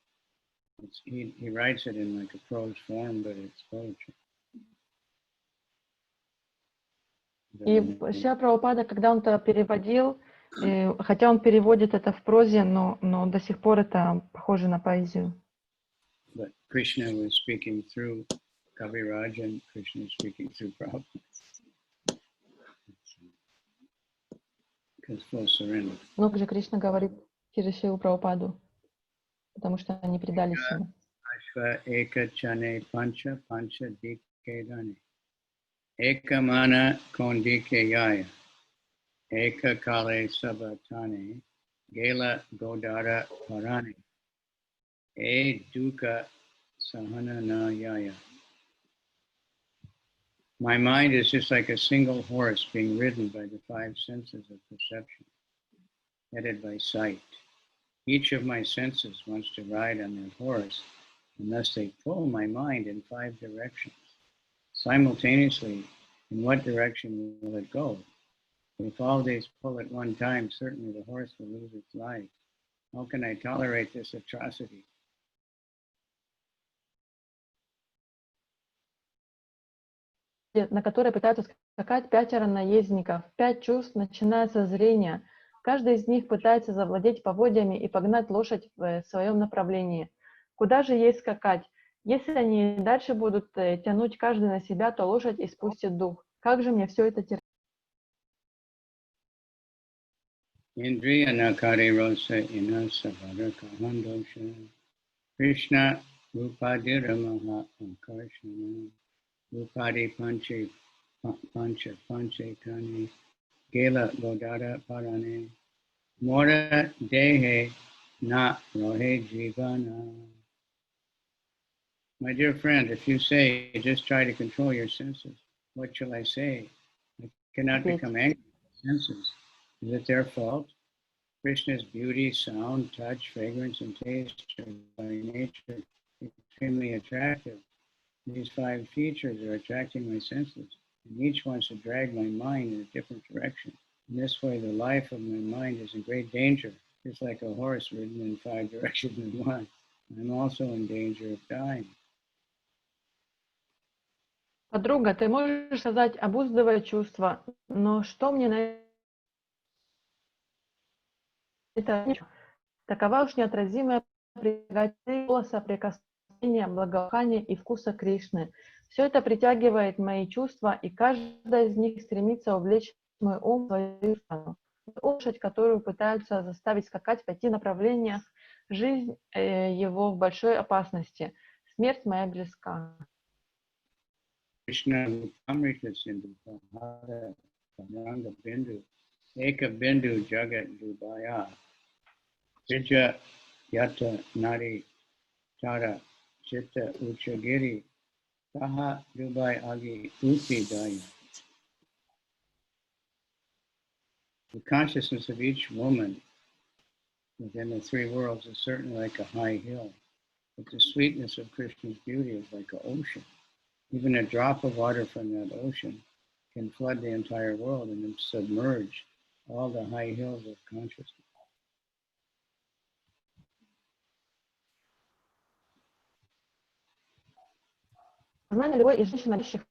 he writes it in like a prose form, but it's poetry. И Шрила Прабхупада, когда он это переводил, хотя он переводит это в прозе, но до сих пор это похоже на поэзию. But Krishna was speaking through Kaviraj, and Krishna is speaking through Prabhupada. Because full surrender. Много же Кришна говорит через Шрилу Прабхупаду, потому что они предались ему. Ashva eka chane pancha pancha dike dane. Eka mana kondike yaya. Eka kale sabatane. Gela godara parane. E dukkha sahana na yaya. My mind is just like a single horse being ridden by the five senses of perception, headed by sight. Each of my senses wants to ride on that horse, and thus they pull my mind in five directions. Simultaneously, in what direction will it go? If all these pull at one time, certainly the horse will lose its life. How can I tolerate this atrocity? На которой пытаются скакать 5 наездников. 5 чувств, начиная со зрения. Каждый из них пытается завладеть поводьями и погнать лошадь в своем направлении. Куда же ей скакать? Если они дальше будут тянуть каждый на себя, то лошадь испустит дух. Как же мне все это терпеть? Indriya nakari rosa inasa bharaka handosha Krishna rupadira maha akarshana Rupadi pancha tani gela godara parane mora dehe na rohe jivana. My dear friend, if you say, just try to control your senses, what shall I say? I cannot become angry with the senses. Is it their fault? Krishna's beauty, sound, touch, fragrance, and taste are by nature extremely attractive. These 5 features are attracting my senses, and each wants to drag my mind in a different direction. In this way, the life of my mind is in great danger, just like a horse ridden in 5 directions at once. I'm also in danger of dying. Подруга, ты можешь сказать, обуздывая чувства, но что мне на это? Такова уж неотразимая притягательная соприкосновения, благоухания и вкуса Кришны. Все это притягивает мои чувства, и каждая из них стремится увлечь мой ум в свою сторону. Лошадь, которую пытаются заставить скакать в 5 направлениях, жизнь его в большой опасности. Смерть моя близка. Krishna Amrita Sindhu Pahara Paranga Bindu Eka Bindu Jagat Dubaya Vijja Yata Nari Tara Chitta Uchagiri Taha Dubai Agi Uti Daya. The consciousness of each woman within the 3 worlds is certainly like a high hill, but the sweetness of Krishna's beauty is like an ocean. Even a drop of water from that ocean can flood the entire world and submerge all the high hills of consciousness. Сознание любой из женщин, носящих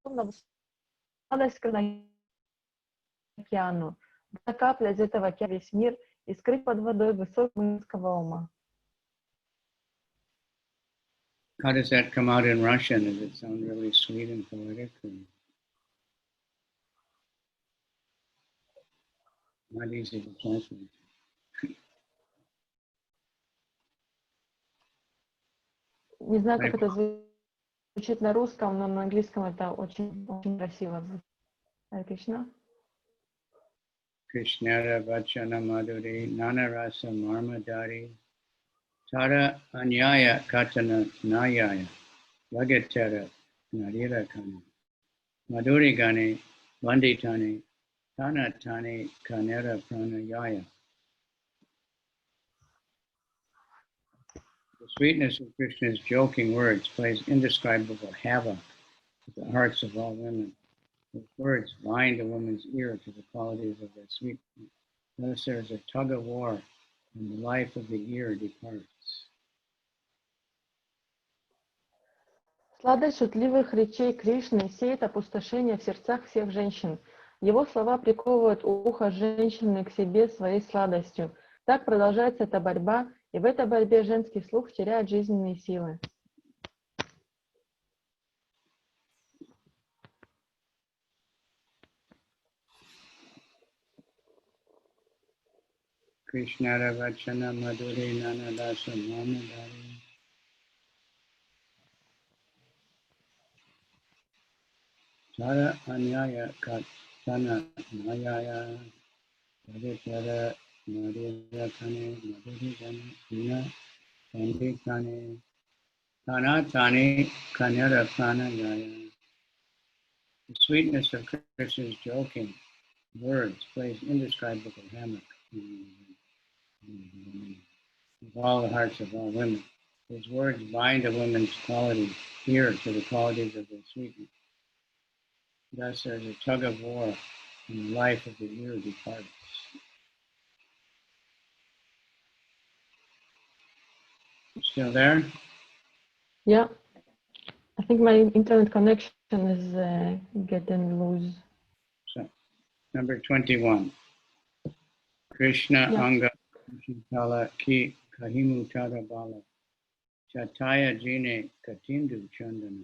подобно сладость к океану. Одна капля из этого океана весь мир и скрыть под водой высокого низкого ума. How does that come out in Russian? Does it sound really sweet and poetic? Or not easy to translate. Не знаю, как это звучит на русском, но на английском это очень, очень красиво. Харе Кришна. Krishnara Vachana Madhuri Nana Rasa Marmadari Tara Anyaya Katana Nayaya Lagatara Narira Kana Madhuri Gane Vanditani Tana Tani Kanera Pranayaya. The sweetness of Krishna's joking words plays indescribable havoc with the hearts of all women. His words bind a woman's ear to the qualities of their sweetness. Thus there is a tug of war, and the life of the ear departs. Сладость шутливых речей Кришны сеет опустошение в сердцах всех женщин. Его слова приковывают ухо женщины к себе своей сладостью. Так продолжается эта борьба, и в этой борьбе женский слух теряет жизненные силы. Krishnara Vachana Madhuri Nanadasa Mamadari Tara Anyaya Katana Mayaya Vaditara Madhura Kane Madhuri Kane Ina Kandi Kane Kana Tani Kanera Prana Yaya. The sweetness of Krishna's joking words plays indescribable havoc with all the hearts of all women. His words bind a woman's qualities ear to the qualities of their sweetness. Thus there's a tug of war, and the life of the ear departs. Still there? Yeah. I think my internet connection is getting loose. So, number 21. Krishna Anga Shintala Ki Kahimu Tada Bala Chataya Jine Katindu Chandana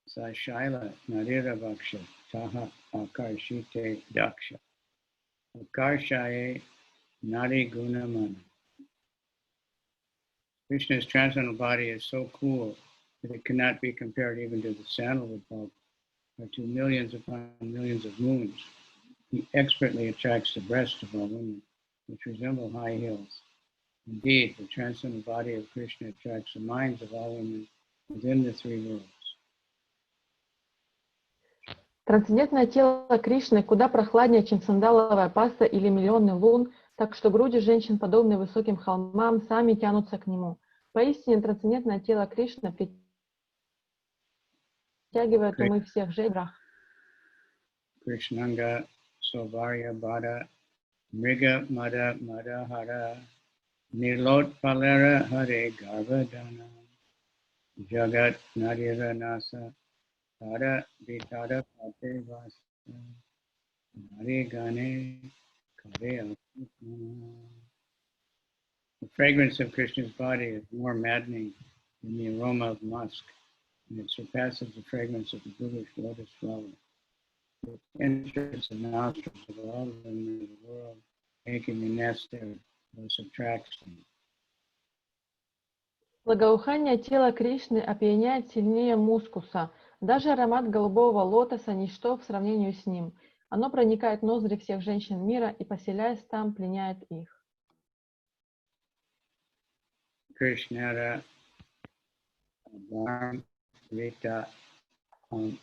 Sashaila Narira Vaksha Taha Akarshite Daksha Akarshaye Nari Gunamana. Krishna's transcendental body is so cool that it cannot be compared even to the sandalwood pulp or to millions upon millions of moons. He expertly attracts the breasts of all women, which resemble high hills. Indeed, the transcendental body of Krishna attracts the minds of all women within the 3 worlds. Трансцендентное тело Кришны куда прохладнее, чем сандаловая паста или миллионы лун, так что груди женщин, подобные высоким холмам, сами тянутся к нему. Поистине, трансцендентное тело Кришны притягивает умы всех женщин. Krishnanga Sovarya Bada Mriga Mada Mada Hara Nilot Palera Hare Garbhadana Jagat Nadira Nasa Tara Vitada Pate Vasa Nare Gane Kare Akutana. The fragrance of Krishna's body is more maddening than the aroma of musk, and it surpasses the fragrance of the Buddha's lotus flower. It enters the nostrils of all the women of the world, making the nest there most attraction. Благоухание тела Кришны опьяняет сильнее мускуса. Даже аромат голубого лотоса – ничто в сравнении с ним. Оно проникает в ноздри всех женщин мира и, поселяясь там, пленяет их. Krishnara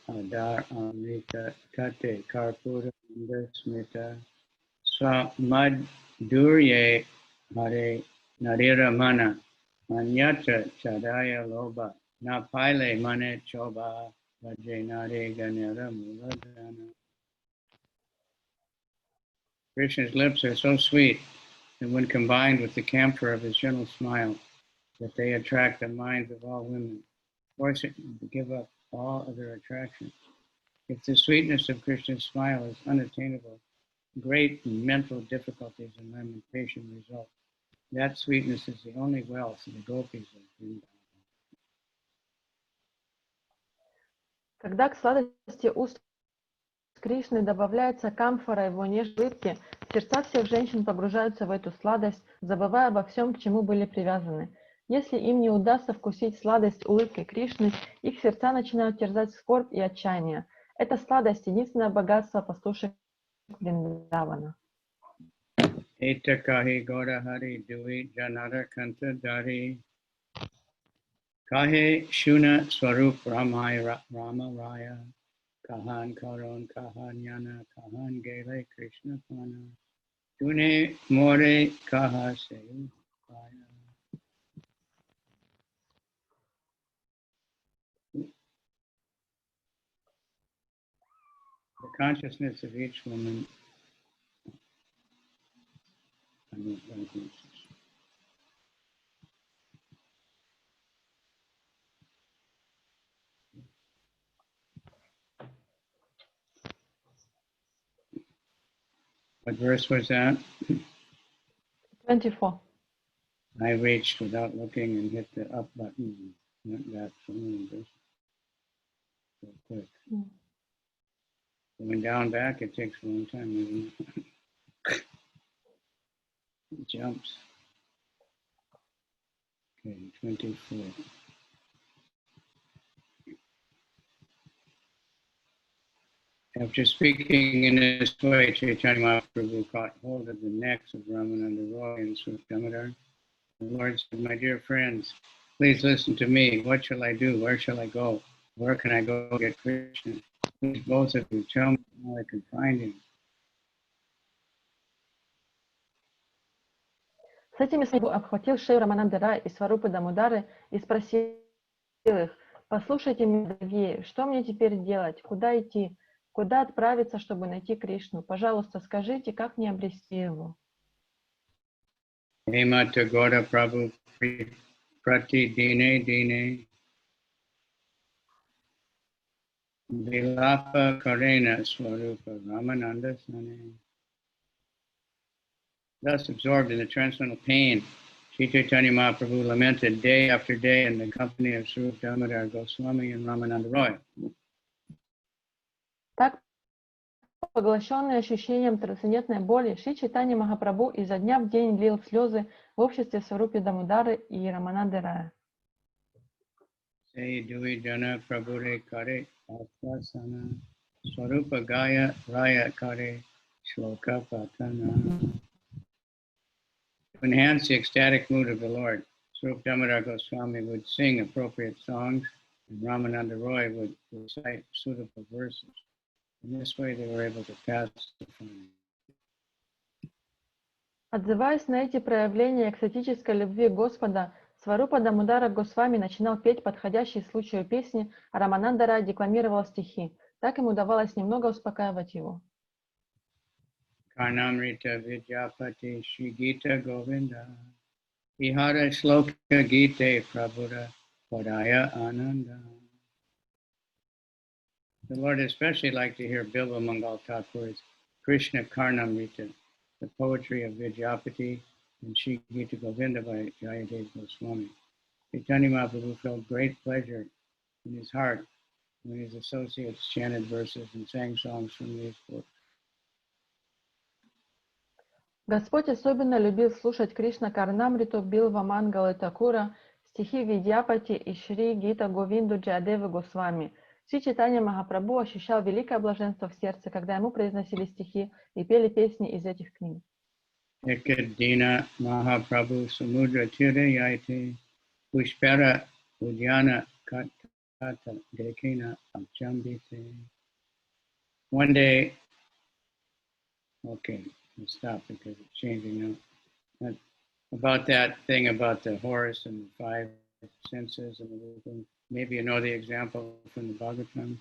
Adar Amrita Kate Karpura Smita Swamadurye Hare Narira Mana Manyatra Chadaya Loba Napaile Mane Choba Vajenare Ganera Muladana. Krishna's lips are so sweet that when combined with the camphor of his gentle smile, that they attract the minds of all women, forcing them to give up all other attractions. If the sweetness of Krishna's smile is unattainable, great mental difficulties and lamentation result. That sweetness is the only wealth of the gopis of Vrindavan. Когда к сладости уст Кришны добавляется камфора его нежной улыбки, сердца всех женщин погружаются в эту сладость, забывая обо всем, к чему были привязаны. Если им не удастся вкусить сладость улыбки Кришны, их сердца начинают терзать скорбь и отчаяние. Эта сладость — единственное богатство пастушек Вриндавана. Eta kahi gora hari dui janara kanta dari kahe shuna swarup ramaya rama raya kahan karon kahan yana kahan gele Krishna pana tune more kaha se raya. The consciousness of each woman What verse was that? 24. I reached without looking and hit the up button. Went back so many verses. So quick. Going down back, it takes a long time, isn't it? It jumps. Okay, 24. After speaking in this way, Chaitanya Mахапрабху caught hold of the necks of Ramananda Roy and Sri Damodar. The Lord said, "My dear friends, please listen to me. What shall I do? Where shall I go? Where can I go get Krishna? Please, both of you, tell me how I can find him." С этими словами обхватил шею Рамананды Рай и Сварупы Дамодары и спросил их: «Послушайте меня, дорогие, что мне теперь делать? Куда идти? Куда отправиться, чтобы найти Кришну? Пожалуйста, скажите, как мне обрести его?» Hemata Goda Prabhu Prati Dine Dine Vilapa Karena Swarupa Ramananda Sane. Thus absorbed in the transcendental pain, Sri Chaitanya Mahaprabhu lamented day after day in the company of Sri Damodar Goswami and Ramananda Roy. Так, поглощенный ощущением трансцендентной боли, Шри Чайтаньи Махапрабху изо дня в день лил слезы в обществе Сварупы Дамодары и Рамананды Рая. Say Dui Jana Prabhure Kare Asasana Swarupa Gaya Raya Kare Shloka Patana. To enhance the ecstatic mood of the Lord, Sri Damodar Goswami would sing appropriate songs, and Ramananda Roy would recite suitable verses. In this way, they were able to pass the fire. Отзываясь на эти проявления экстатической любви Господа, Сварупа Дамодара Госвами начинал петь подходящие случаю песни, а Раманандара декламировал стихи. Так ему удавалось немного успокаивать его. Caritamrita Vidyapati Shri Gita Govinda Ihara Shloka Gite Prabhuda Padaya Ananda. The Lord especially liked to hear Bilva Mangal Thakur's Krishna Karnamrita, the poetry of Vidyapati and Shri Gita Govinda by Jayadev Goswami. Chaitanya Mahaprabhu felt great pleasure in his heart when his associates chanted verses and sang songs from these books. Господь особенно любил слушать Кришна Карнамриту, Билва Мангалы Такура, стихи Видьяпати и Шри Гита Говинду Джиадевы Госвами. Шри Чайтанья Махапрабху ощущал великое блаженство в сердце, когда ему произносили стихи и пели песни из этих книг. Ekadina Mahāprabhu Samudra Tirayate Pushpara Udyana Kata Dekina Achambite. One day, okay, we'll stop because it's changing now. About that thing about the horse and the five senses and everything. Maybe you know the example from the Bhagavatam.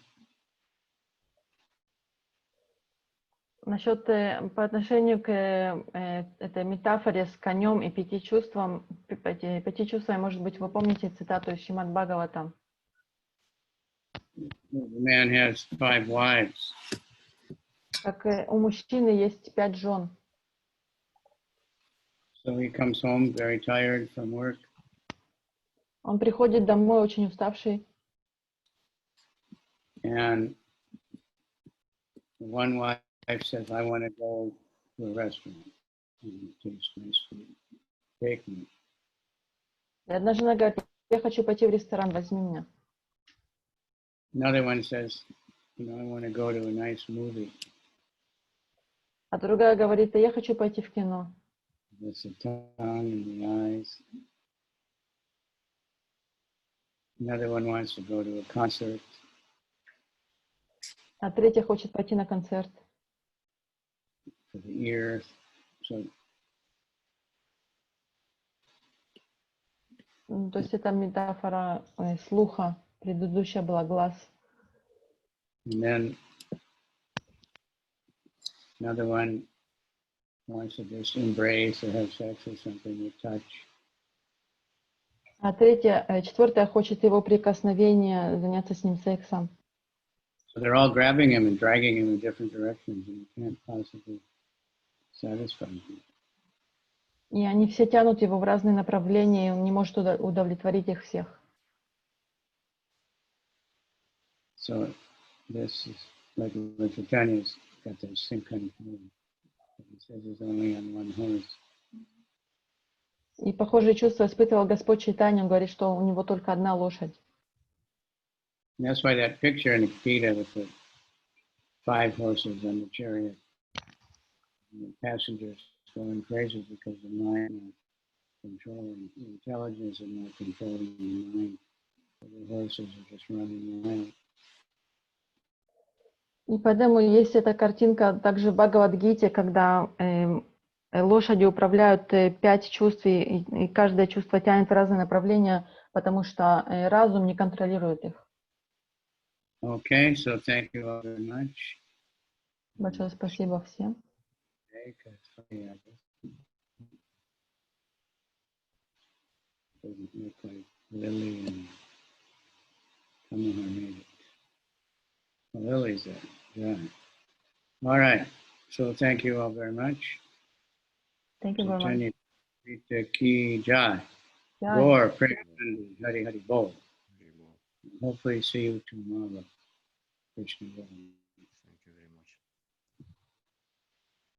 Насчет, по отношению к этой метафоре с конем и пяти чувствами, может быть, вы помните цитату из Шримад Бхагаватам. The man has 5 wives. Как у мужчины есть 5 жен. So he comes home very tired from work. Он приходит домой очень уставший. And one wife says, I want to go to a restaurant and taste nice food. Take me. И одна жена говорит, я хочу пойти в ресторан, возьми меня. Another one says, you know, I want to go to a nice movie. А другая говорит, я хочу пойти в кино. With the tongue and the eyes. Another one wants to go to a concert. А третья хочет пойти на концерт. For the ear. So, то есть это метафора слуха. Предыдущая была глаз. and then another one wants to just embrace or have sex or something with touch. А четвертая хочет его прикосновения, заняться с ним сексом. So they're all grabbing him and dragging him in different directions, and you can't possibly satisfy him. И они все тянут его в разные направления, и он не может удовлетворить их всех. So this is like Chaitanya's got the same kind of feeling. He says he's only on one horse. И похожие чувства испытывал Господь Чайтанья, он говорит, что у него только одна лошадь. And that's why that picture in the Gita with the 5 horses on the chariot, and the passengers going crazy because the mind is controlling, the intelligence is not controlling the mind. So the horses are just running around. И поэтому есть эта картинка также в Бхагавад-гите, когда лошади управляют 5 чувств, и каждое чувство тянет в разные направления, потому что разум не контролирует их. Okay, so thank you all very much. Большое спасибо всем. Doesn't look like Lily and Kamahar made it. Well, Lily's there. Yeah. All right. So thank you all very much. Thank you very much. Chaitanya-Rita ki jai. Jai. Gaur Premanandi Hari Hari Bol. Hopefully see you tomorrow. Krishna Govinda.